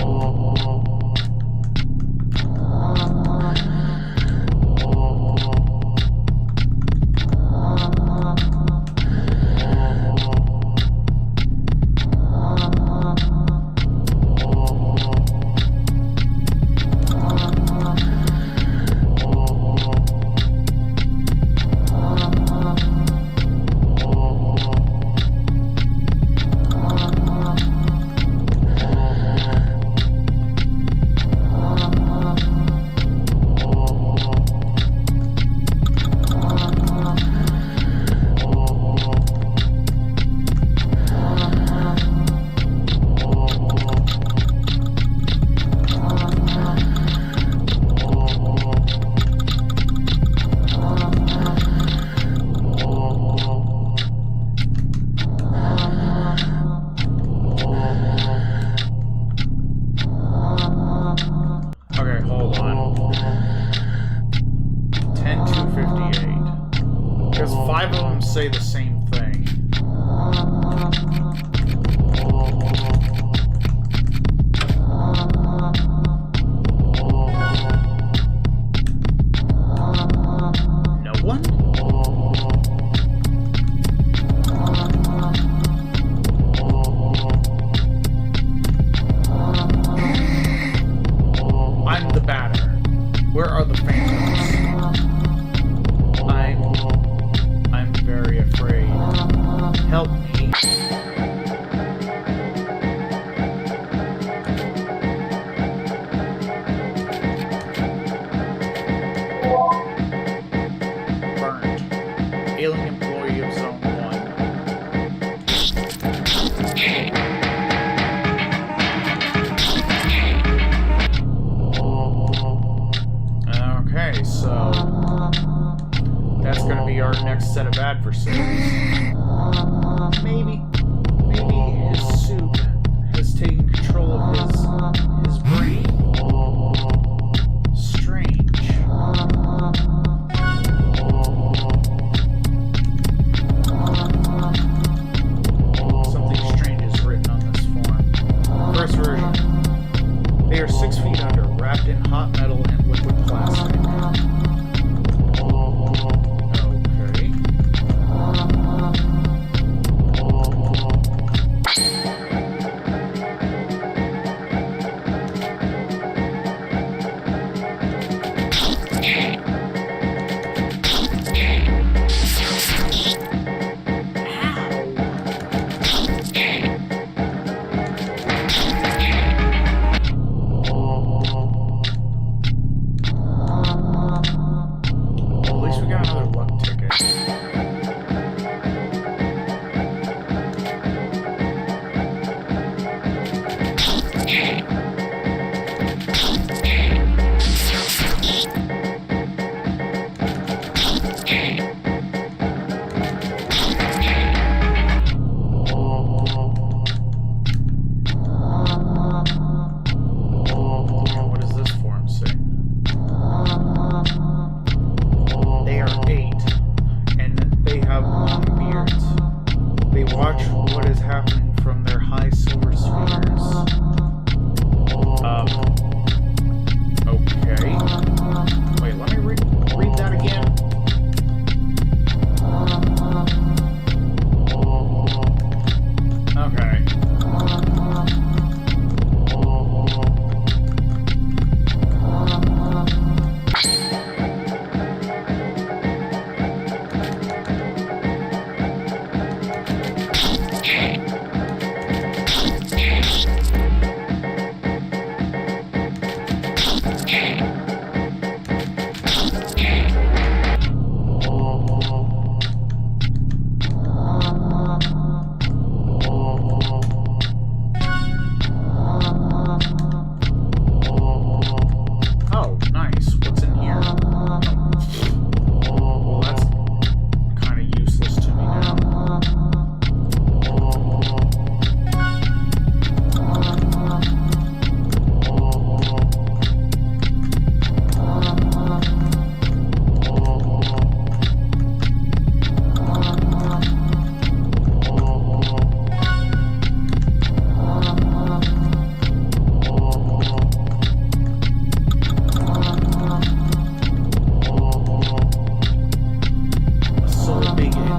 Say the same thing. No one? I'm the batter. Where are the phantoms? I'm very afraid. Help me. Burned. Alien employee of Zone 1. Okay, so that's going to be our next set of adversaries. Maybe his suit has taken control of his brain. Strange. Something strange is written on this form. First version. They are 6 feet under, wrapped in hot metal and liquid plastic.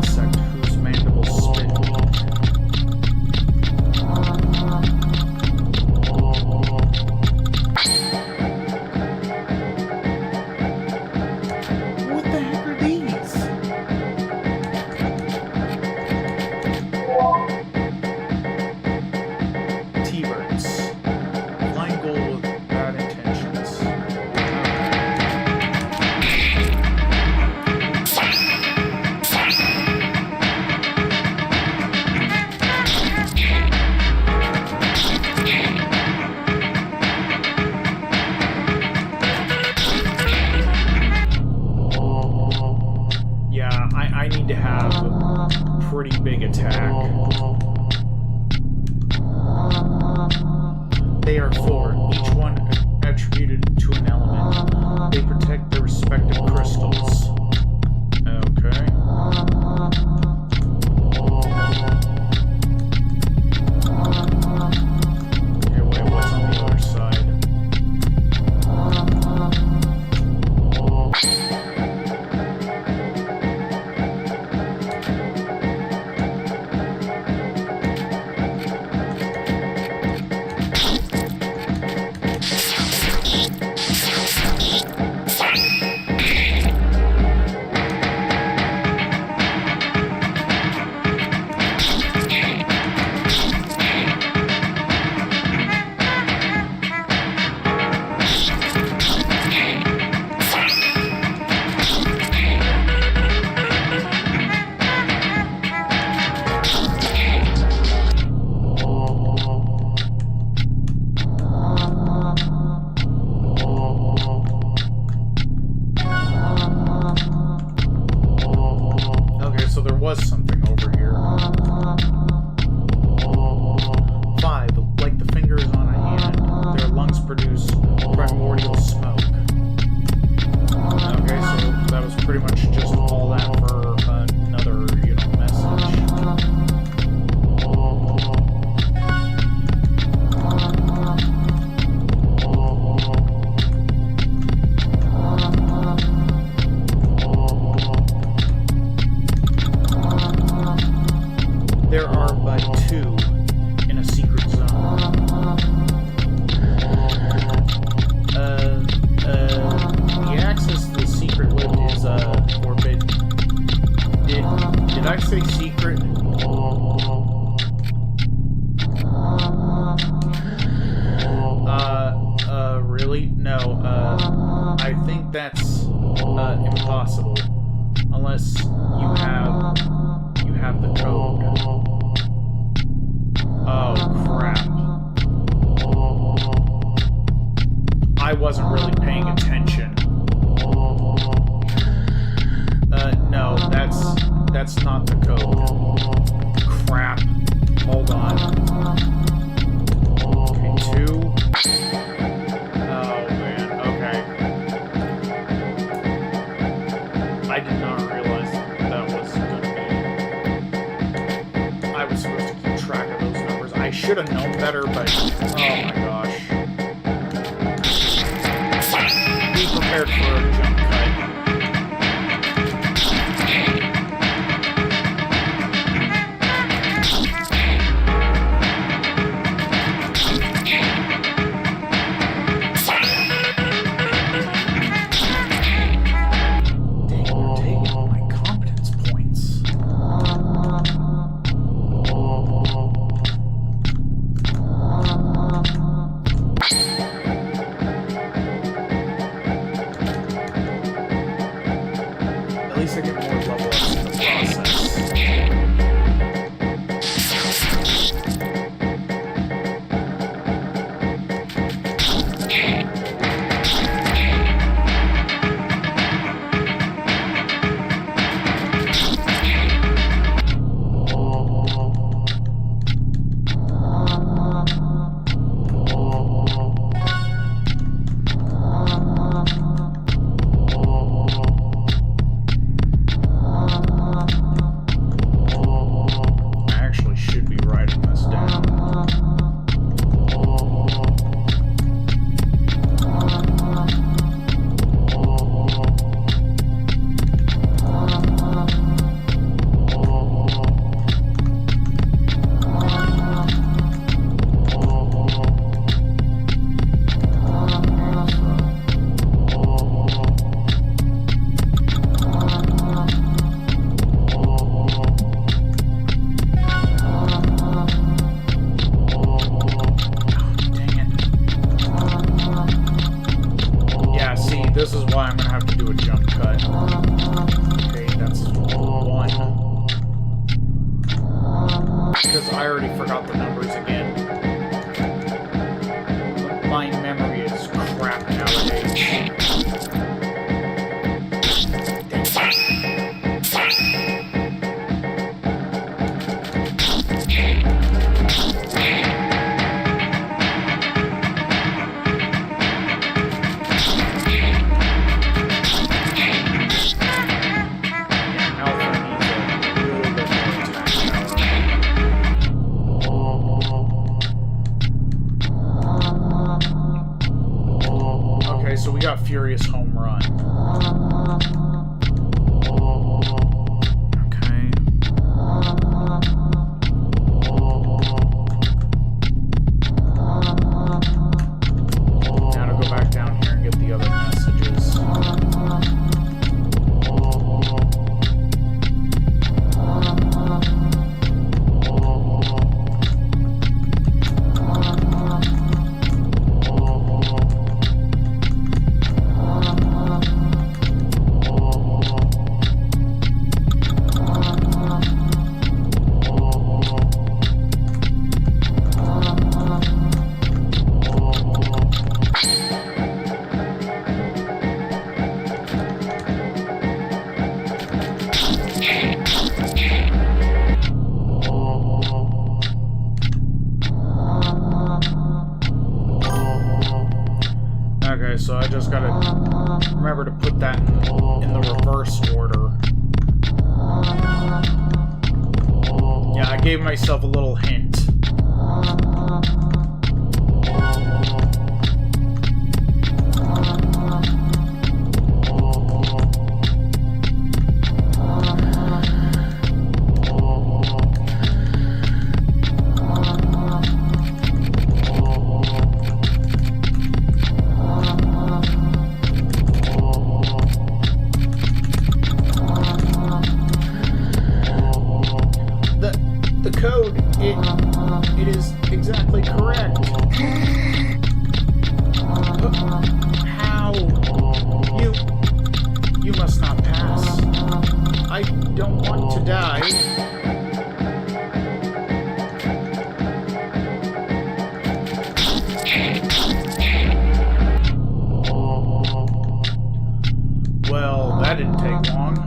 insect whose mandibles spit ink. What the heck are these? T-birds. Blind goal with bad intentions. Yeah, I need to have a pretty big attack. They are four, each one attributed to an element. They protect their respective crystals. Okay. Okay, wait, what's on the other side? Okay, so there was something over here. 5. Like the fingers on a hand, their lungs produce primordial smoke. Okay, so that was pretty much just all that for another, message. There are but 2 in a secret zone. The access to the secret lift is forbidden. Did I say secret? Really? No, I think that's impossible. Unless you have the code. Oh, crap. I wasn't really paying attention. No, that's not the code. Crap. Hold on. Okay, 2. Oh, man. Okay. I did not realize that was going to be... I was supposed to keep track of those numbers. I should have known better, but... Oh, my gosh. Be prepared for a jump cut. I already forgot the numbers again. My memory is crap nowadays. So we got Furious Home Run. Okay. Now to go back down here and get the other messages. Okay, so I just gotta remember to put that in the reverse order. Yeah, I gave myself a little hint. The code, it is exactly correct. How? You must not pass. I don't want to die. Well, that didn't take long.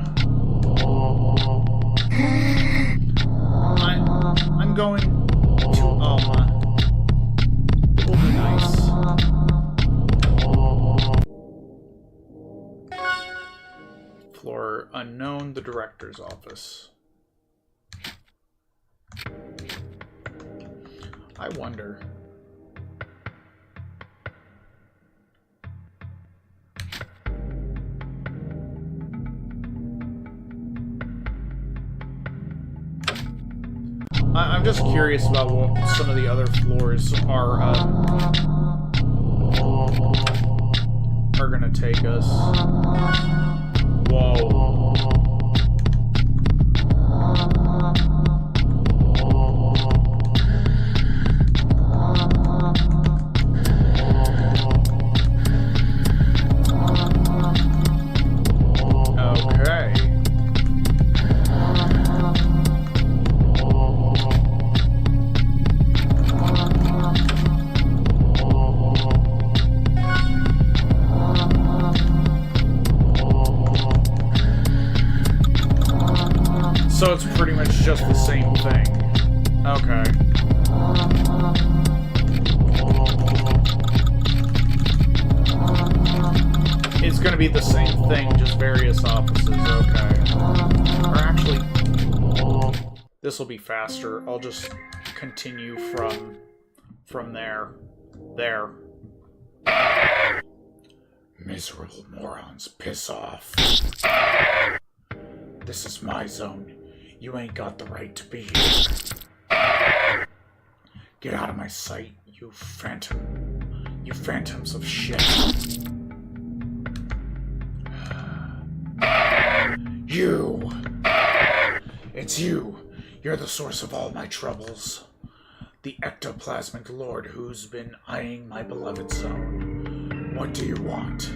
I'm going to Alma. It will be nice. Floor unknown, the director's office. I wonder. I'm just curious about what some of the other floors are gonna take us. Whoa. Okay. So it's pretty much just the same thing. Okay. It's gonna be the same thing, just various offices. Okay. Or actually, this will be faster. I'll just continue from there. There. Miserable morons, piss off. This is my zone. You ain't got the right to be here. Get out of my sight, you phantoms of shit. You! It's you! You're the source of all my troubles. The ectoplasmic lord who's been eyeing my beloved zone. What do you want?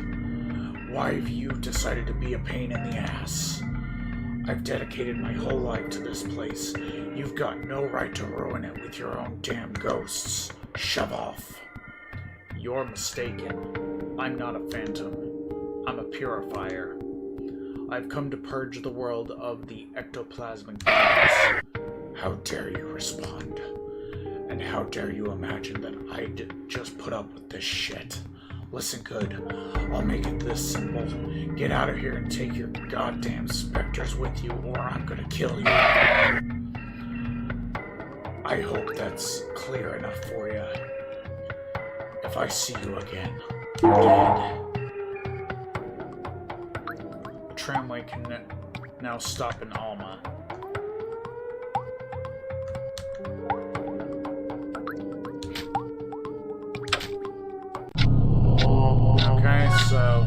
Why have you decided to be a pain in the ass? I've dedicated my whole life to this place. You've got no right to ruin it with your own damn ghosts. Shove off. You're mistaken. I'm not a phantom. I'm a purifier. I've come to purge the world of the ectoplasmic virus. How dare you respond? And how dare you imagine that I'd just put up with this shit? Listen good, I'll make it this simple. Get out of here and take your goddamn specters with you, or I'm gonna kill you. I hope that's clear enough for you. If I see you again, you're dead. The tramway can now stop in Alma. Okay, so...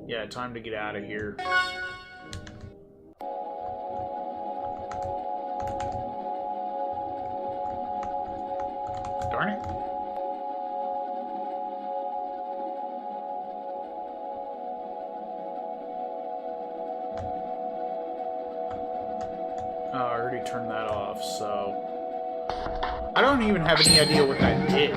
yeah, time to get out of here. Darn it. Oh, I already turned that off, so... I don't even have any idea what that did.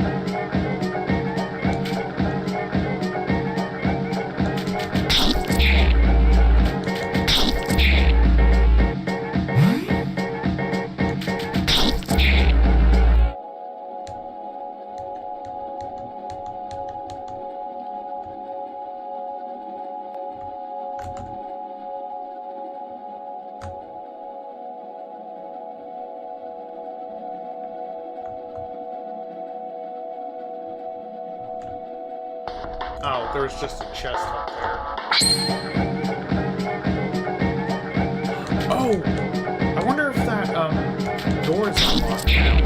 Oh, there was just a chest up there. Oh! I wonder if that, door is unlocked now.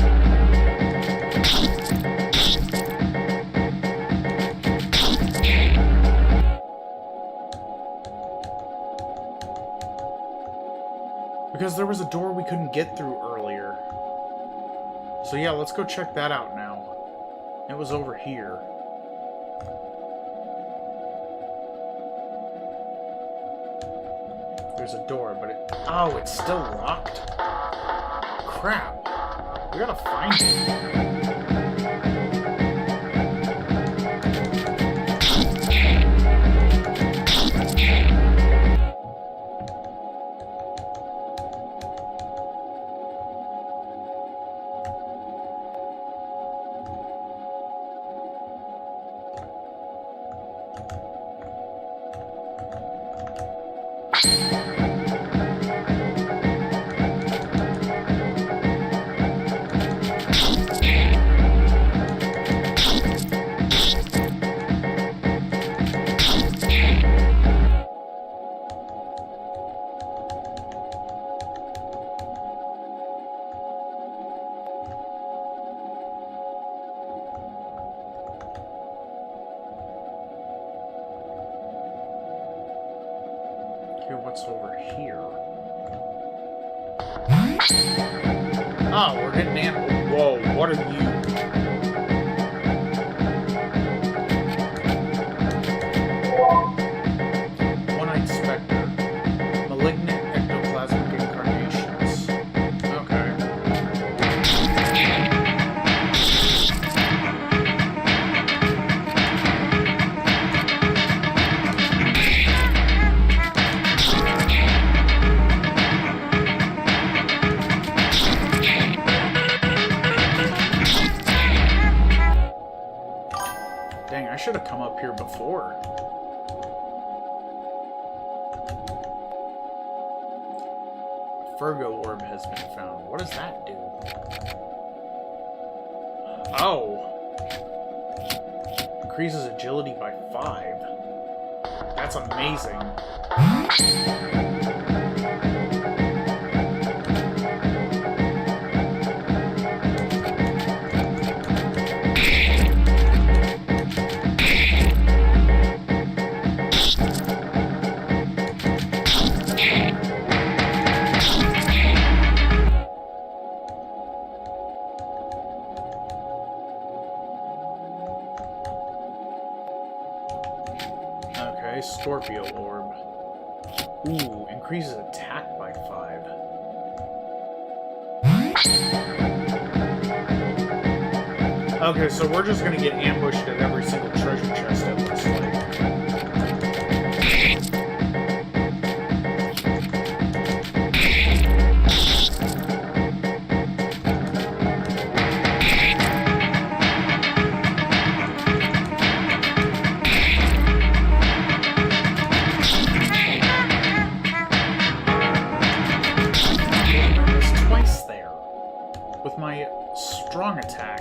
Because there was a door we couldn't get through earlier. So yeah, let's go check that out now. It was over here. There's a door, but oh, it's still locked? Crap. We gotta find it. What's over here? Oh, we're getting animal. Whoa, what are you? One-eyed specter. Malignant ectoplasmic incarnations. Okay. Dang, I should have come up here before. Virgo orb has been found. What does that do? Oh! Increases agility by 5. That's amazing. Scorpio Orb. Ooh, increases attack by 5. Okay, so we're just gonna get ambushed at every single treasure chest, it looks like. Strong attack.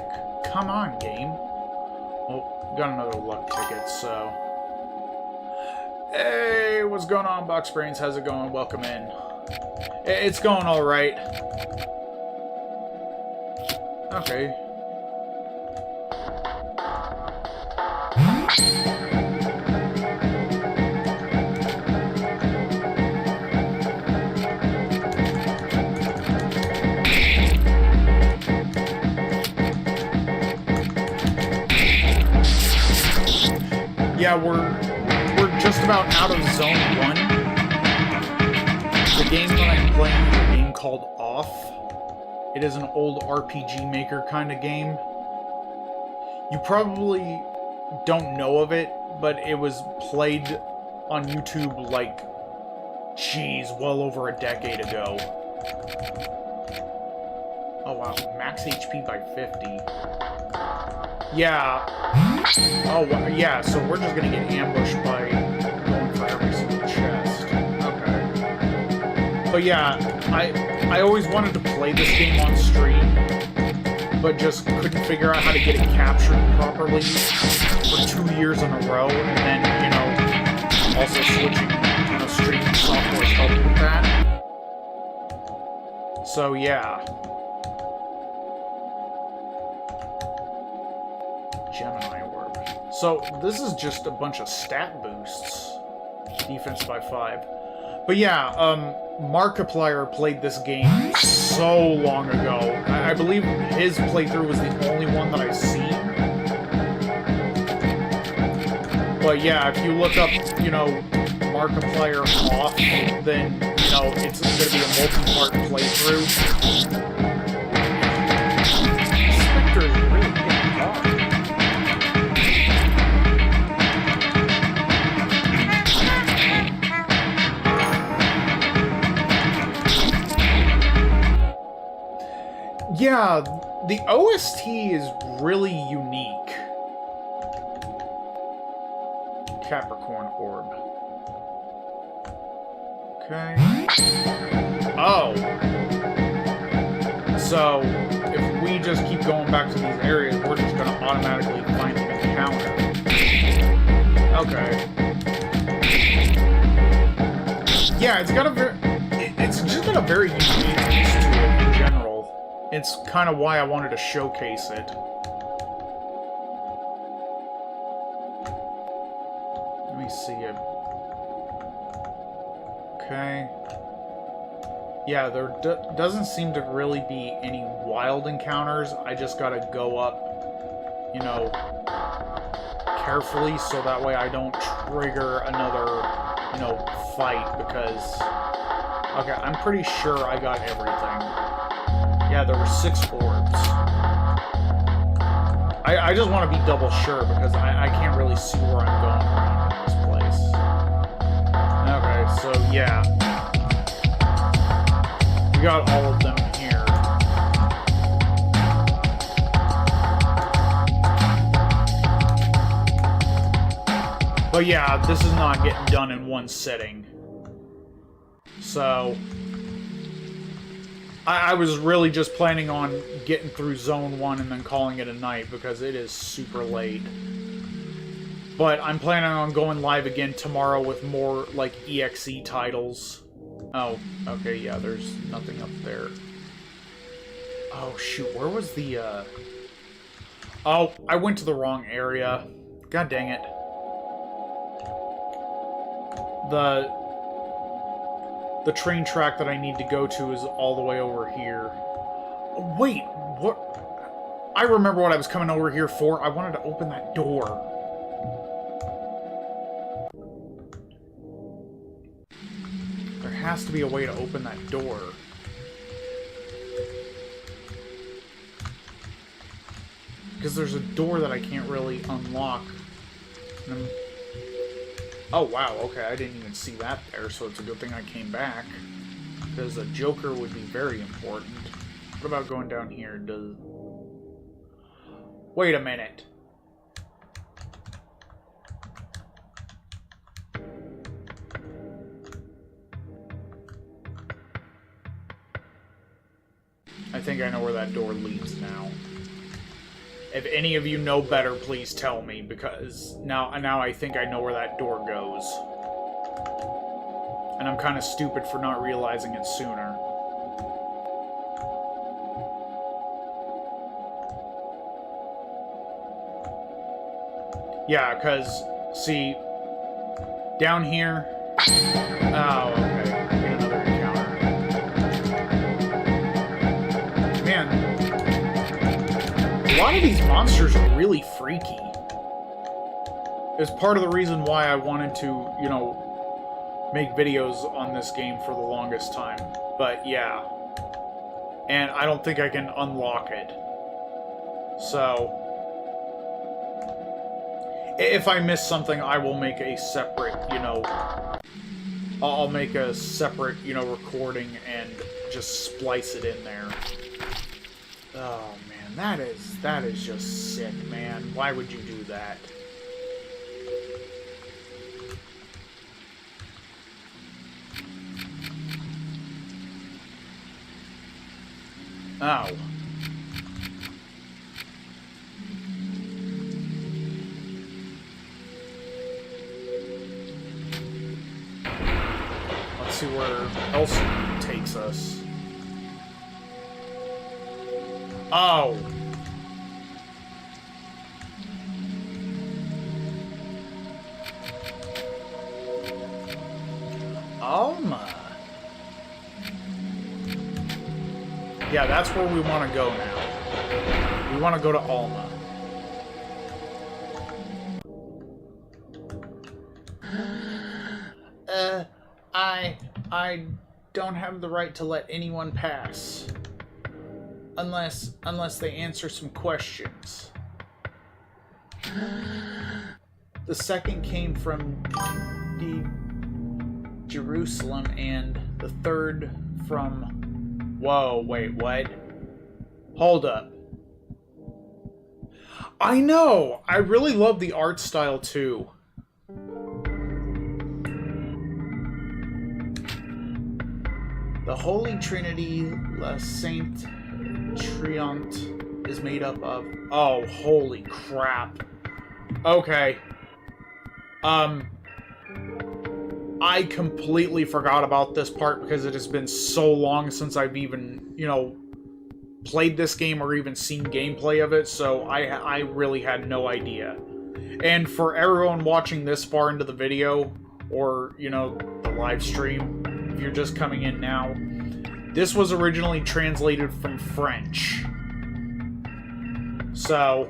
Come on, game. Oh, got another luck ticket, so... Hey, what's going on, Box Brains? How's it going? Welcome in. It's going alright. Okay. Yeah, we're just about out of Zone 1. The game that I'm playing is a game called Off. It is an old RPG Maker kind of game. You probably don't know of it, but it was played on YouTube like, geez, well over a decade ago. Oh wow, max HP by 50. Yeah. Oh, yeah, so we're just gonna get ambushed by going for every single chest. Okay. But yeah, I always wanted to play this game on stream, but just couldn't figure out how to get it captured properly for 2 years in a row, and then, you know, also switching, you know, streaming software helped with that. So, yeah. Gemini Orb. So, this is just a bunch of stat boosts. Defense by 5. But yeah, Markiplier played this game so long ago. I believe his playthrough was the only one that I've seen. But yeah, if you look up, you know, Markiplier Off, then, you know, it's going to be a multi-part playthrough. Spectre is really getting hard. Yeah, the OST is really unique. Capricorn Orb. Okay. Oh. So, if we just keep going back to these areas, we're just going to automatically find an encounter. Okay. Yeah, it's got a very... It's just got a very unique piece to it in general. It's kind of why I wanted to showcase it. Let me see it. Okay. Yeah, there doesn't seem to really be any wild encounters. I just gotta go up, you know, carefully so that way I don't trigger another, you know, fight because... Okay, I'm pretty sure I got everything. Yeah, there were 6 orbs. I just want to be double sure because I can't really see where I'm going around in this place. Okay, so yeah. We got all of them here. But yeah, this is not getting done in one sitting. So... I was really just planning on getting through Zone 1 and then calling it a night because it is super late. But I'm planning on going live again tomorrow with more, like, EXE titles. Oh, okay, yeah, there's nothing up there. Oh, shoot, where was the, Oh, I went to the wrong area. God dang it. The train track that I need to go to is all the way over here. Wait, what? I remember what I was coming over here for. I wanted to open that door. has to be a way to open that door. Because there's a door that I can't really unlock. Oh, wow, okay, I didn't even see that there, so it's a good thing I came back. Because a Joker would be very important. What about going down here? Wait a minute. I think I know where that door leads now. If any of you know better, please tell me, because now I think I know where that door goes. And I'm kind of stupid for not realizing it sooner. Yeah, because, see, down here... Oh, okay. I get another encounter. Man, a lot of these monsters are really freaky. It's part of the reason why I wanted to, you know, make videos on this game for the longest time. But, yeah. And I don't think I can unlock it. So... if I miss something, I will make a separate, you know... I'll make a separate, you know, recording and just splice it in there. Oh, man, that is just sick, man. Why would you do that? Oh. Let's see where else it takes us. Oh. Alma. Yeah, that's where we want to go now. We want to go to Alma. I don't have the right to let anyone pass. Unless they answer some questions. The second came from Jerusalem, and the third from... Whoa, wait, what? Hold up. I know! I really love the art style, too. The Holy Trinity, La Sainte Triant, is made up of... Oh, holy crap. Okay. I completely forgot about this part because it has been so long since I've even, you know, played this game or even seen gameplay of it, so I really had no idea. And for everyone watching this far into the video, or, you know, the live stream, if you're just coming in now, this was originally translated from French. So,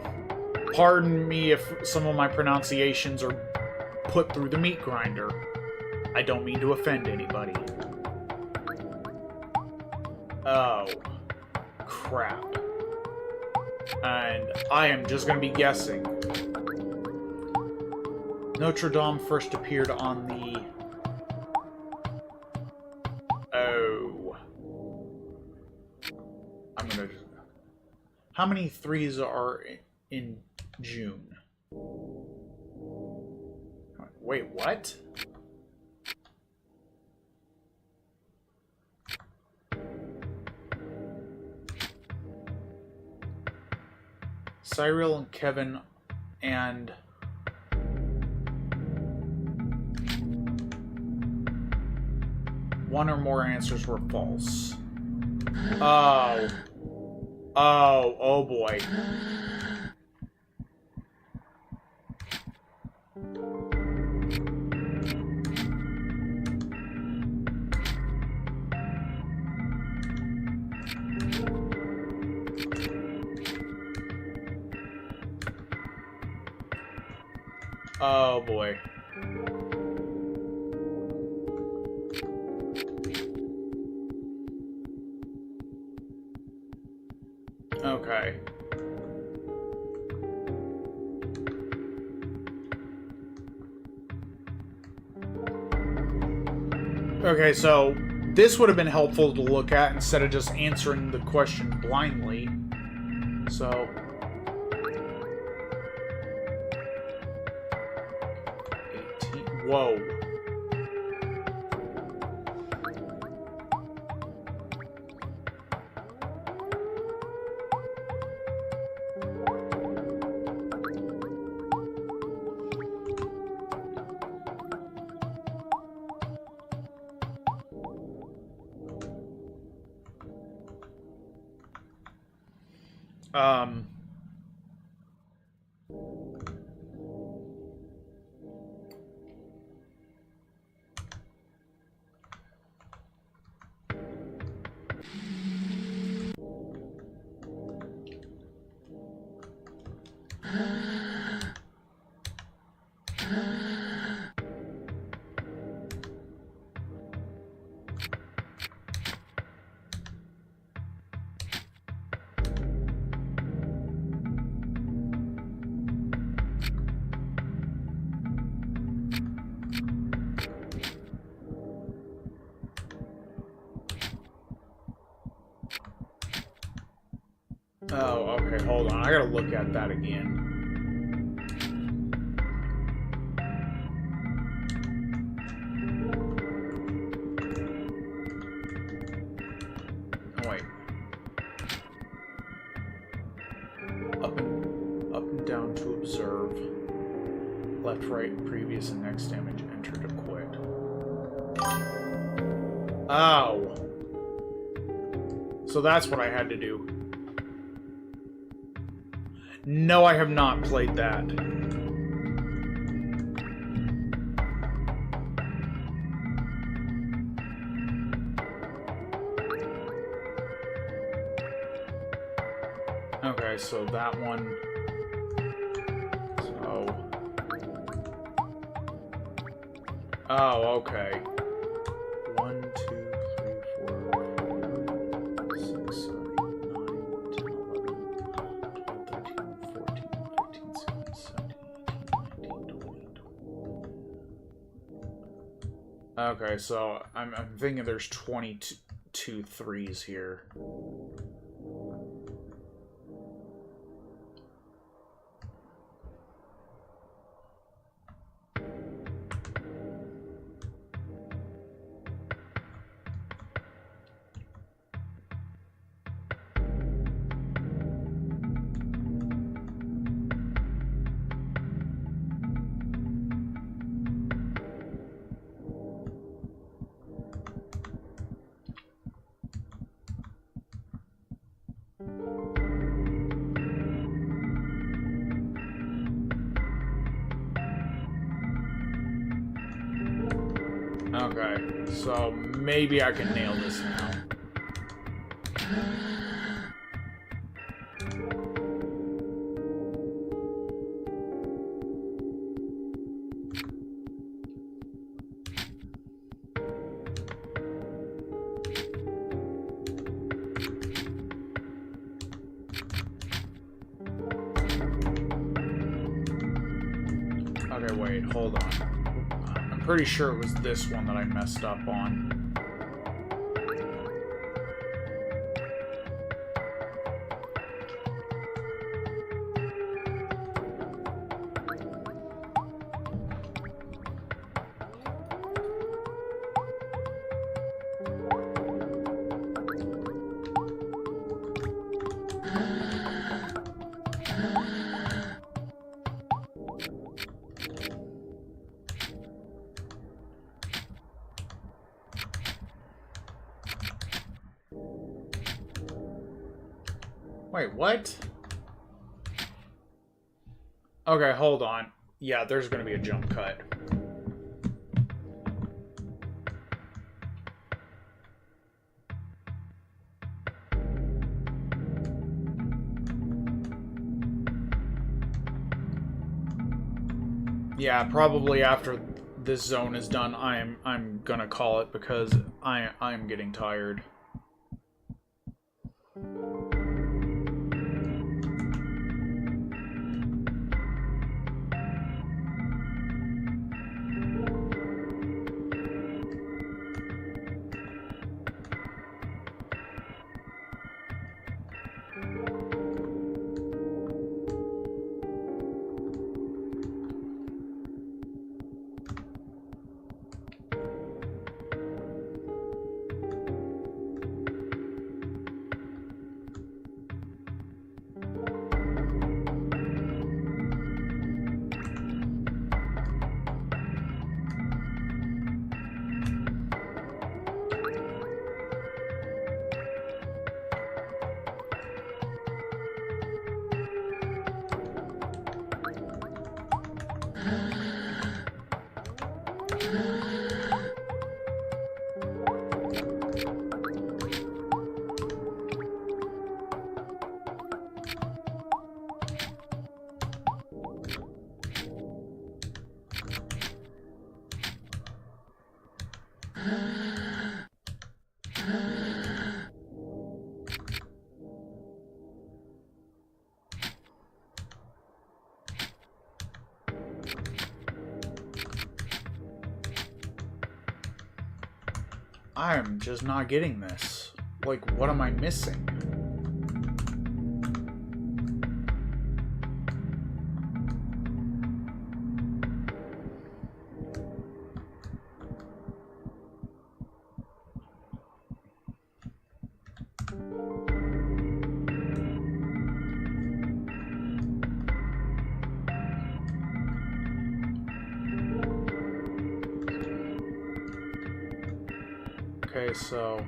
pardon me if some of my pronunciations are put through the meat grinder. I don't mean to offend anybody. Oh, crap. And I am just going to be guessing. Notre Dame first appeared on the... Oh. I'm going to... How many threes are in June? Wait, what? Cyril and Kevin and... one or more answers were false. Oh. Oh boy. Oh boy. Okay. Okay, so this would have been helpful to look at instead of just answering the question blindly. So... 18... Whoa. Oh, okay, hold on. I gotta look at that again. Oh, wait. Up and down to observe. Left, right, previous, and next damage. Enter to quit. Oh. So that's what I had to do. No, I have not played that. Okay, so that one... So... Oh, okay. 1, 2, 3, 4, 5, 6, 7, 8, 9, 10, 11, 12, 13, 14, 15, 16, 17, 18, 19, 20, 21. Okay, so I'm thinking there's 22 threes here. Okay, so maybe I can nail this now. Okay, wait, hold on. I'm pretty sure it was this one that I messed up on. Wait, what? Okay, hold on. Yeah, there's gonna be a jump cut. Yeah, probably after this zone is done, I'm gonna call it because I'm getting tired. I'm just not getting this. Like, what am I missing? Okay, so...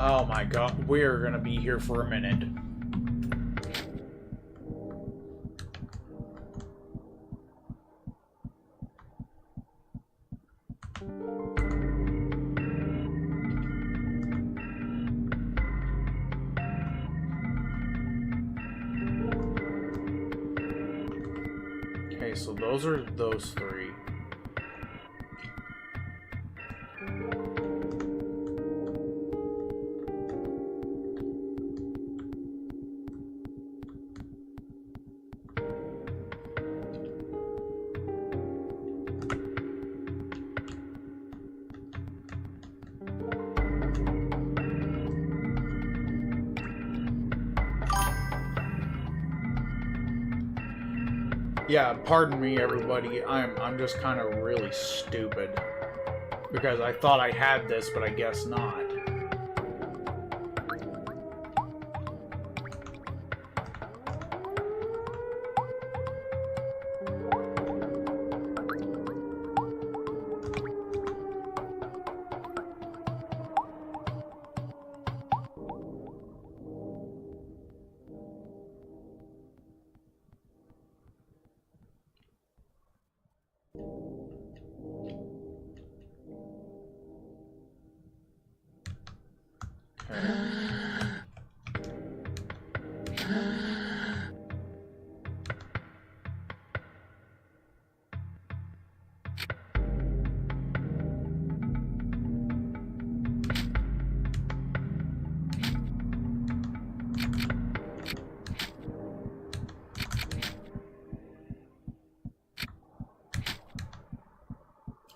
Oh my god, we're gonna be here for a minute. Okay, so those are those three. Yeah, pardon me, everybody. I'm just kind of really stupid because I thought I had this, but I guess not.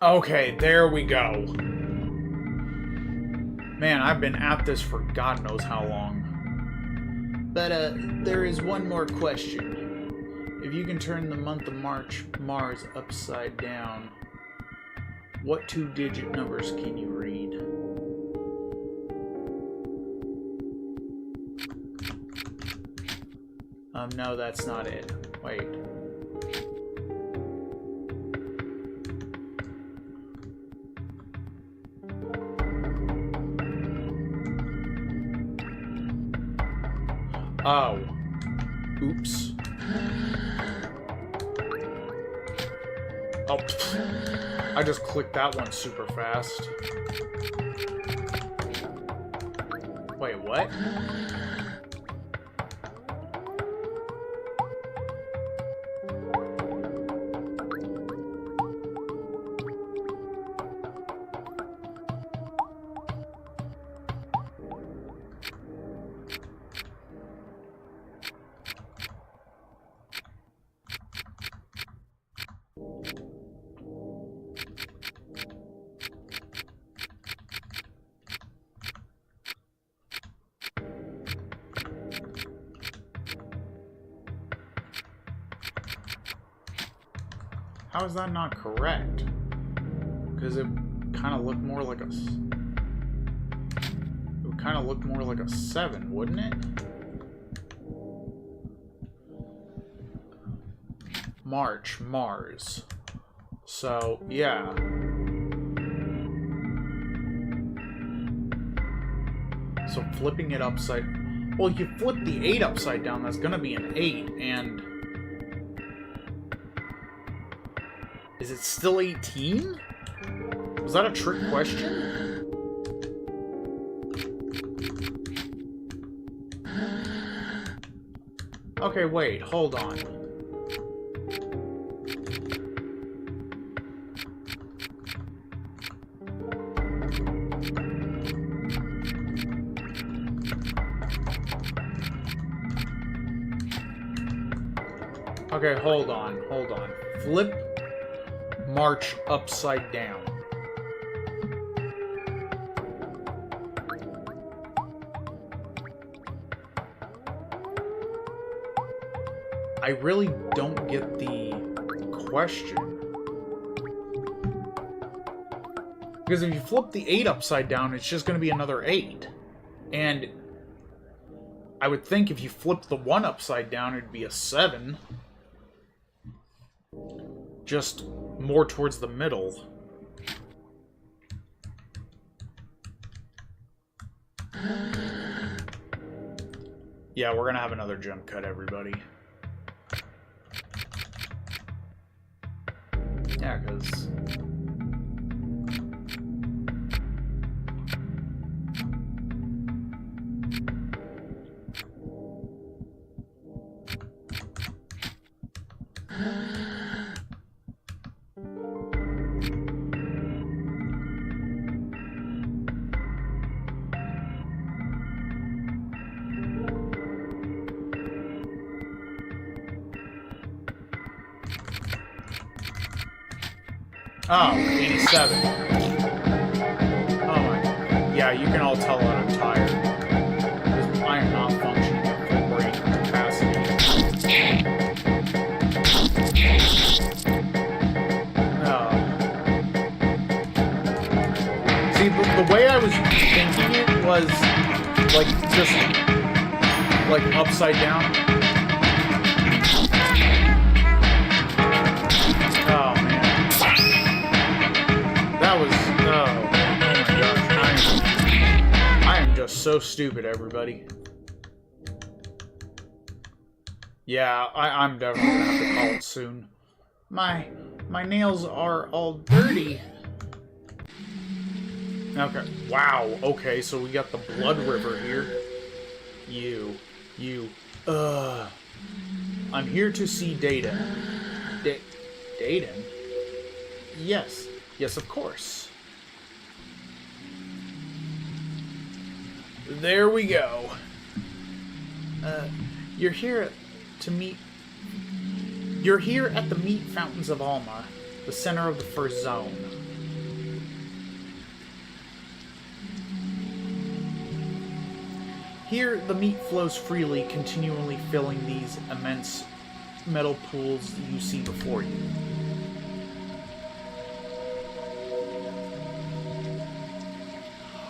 Okay, there we go. Man, I've been at this for God knows how long. But, there is one more question. If you can turn the month of Mars upside down, what 2-digit numbers can you read? No, that's not it. Wait. Oh. Oops. Oh. I just clicked that one super fast. Wait, what? How is that not correct? Because it kind of looked more like a... It would kind of look more like a 7, wouldn't it? March, Mars. So, yeah. So flipping it upside... Well, you flip the 8 upside down, that's gonna be an 8, and... Is it still 18? Was that a trick question? Okay, wait, hold on. Okay, hold on. Flip March upside down. I really don't get the question. Because if you flip the 8 upside down, it's just going to be another 8. And I would think if you flip the 1 upside down, it'd be a 7. Just more towards the middle. Yeah, we're gonna have another jump cut, everybody. Yeah, because... Oh, 87. Oh my. Yeah, you can all tell that I'm tired. Because I am not functioning at full brain capacity. See, the way I was thinking it was, like, just, like, upside down. Oh, man. That was... Oh my gosh. I am just so stupid, everybody. Yeah, I'm definitely gonna have to call it soon. My nails are all dirty. Okay. Wow. Okay, so we got the blood river here. I'm here to see Dayton. Dayton? Yes. Yes, of course. There we go. You're here to meet... You're here at the meat fountains of Alma, the center of the first zone. Here, the meat flows freely, continually filling these immense metal pools you see before you.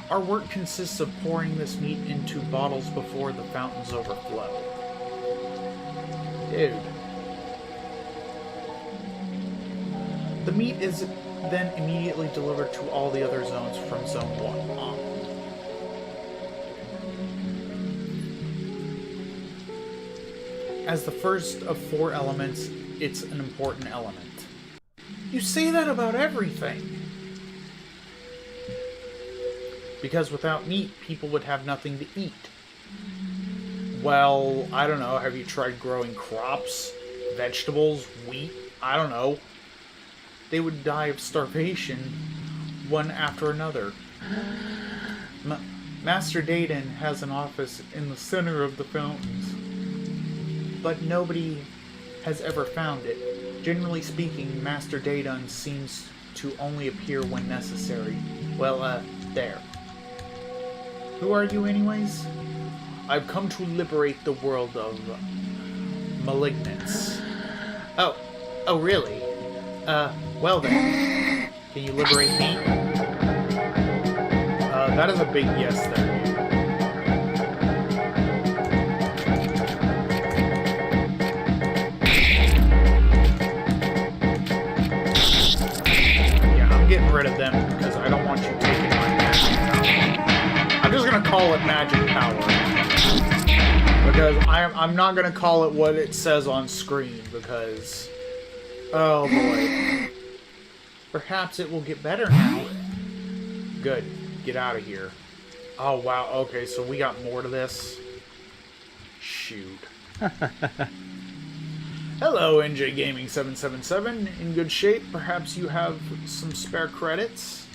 Our work consists of pouring this meat into bottles before the fountains overflow. Dude. The meat is then immediately delivered to all the other zones from Zone 1 on. As the first of 4 elements, it's an important element. You say that about everything! Because without meat, people would have nothing to eat. Well, I don't know, have you tried growing crops, vegetables, wheat? I don't know. They would die of starvation, one after another. Master Dayton has an office in the center of the fountains, but nobody has ever found it. Generally speaking, Master Dayton seems to only appear when necessary. Well, there. Who are you, anyways? I've come to liberate the world of malignants. Oh, really? Well then. Can you liberate me? That is a big yes there, dude. Yeah, I'm getting rid of them because I don't want you taking my magic power. I'm just gonna call it magic power. Because I'm not gonna call it what it says on screen, because... Oh boy. Perhaps it will get better now. Good. Get out of here. Oh, wow. Okay, so we got more to this. Shoot. Hello, NJ Gaming 777. In good shape. Perhaps you have some spare credits?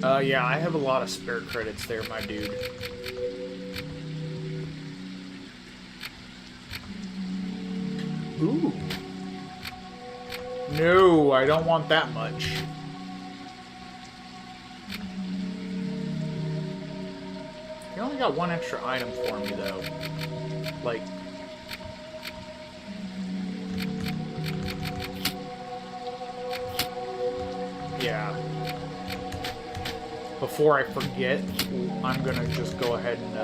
Yeah, I have a lot of spare credits there, my dude. Ooh. No, I don't want that much. You only got one extra item for me, though. Like... Yeah. Before I forget, I'm gonna just go ahead and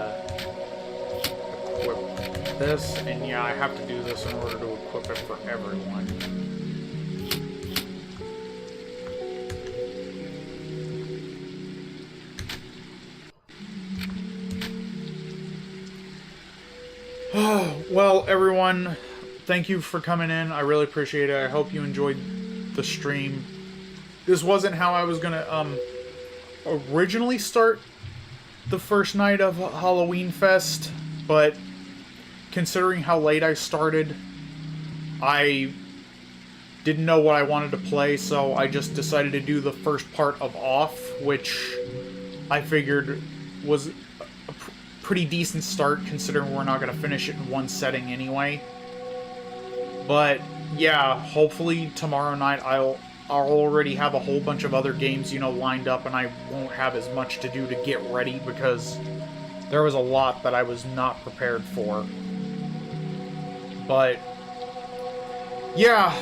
equip this. And yeah, I have to do this in order to equip it for everyone. Well, everyone, thank you for coming in. I really appreciate it. I hope you enjoyed the stream. This wasn't how I was gonna originally start the first night of Halloween Fest, but considering how late I started, I didn't know what I wanted to play, so I just decided to do the first part of Off, which I figured was pretty decent start, considering we're not going to finish it in one setting anyway. But yeah, hopefully tomorrow night I'll already have a whole bunch of other games, you know, lined up, and I won't have as much to do to get ready, because there was a lot that I was not prepared for. But yeah,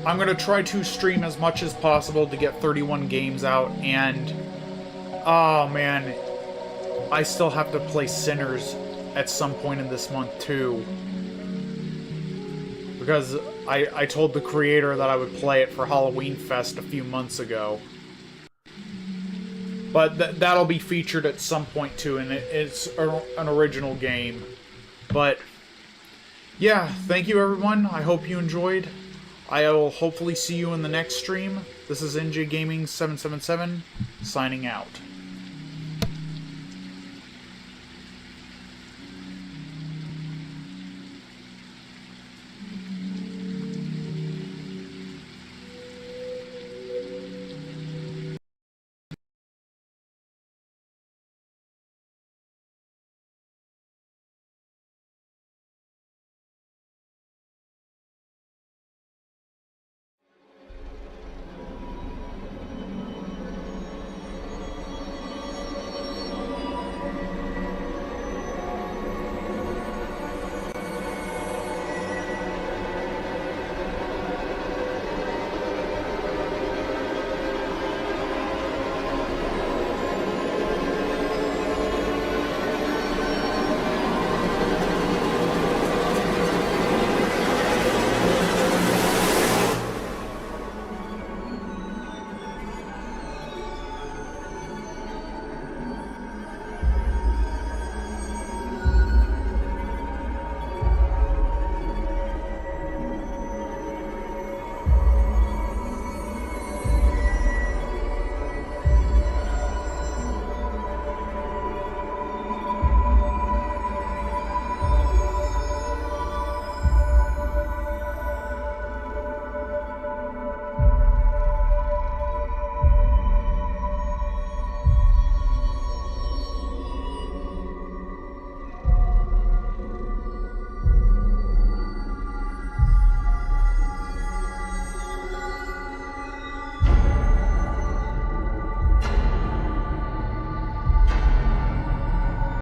I'm going to try to stream as much as possible to get 31 games out, and oh man, I still have to play Sinners at some point in this month too, because I told the creator that I would play it for Halloween Fest a few months ago. But that'll be featured at some point too, and it's an original game. But yeah, thank you everyone. I hope you enjoyed. I will hopefully see you in the next stream. This is NJ Gaming 777 signing out.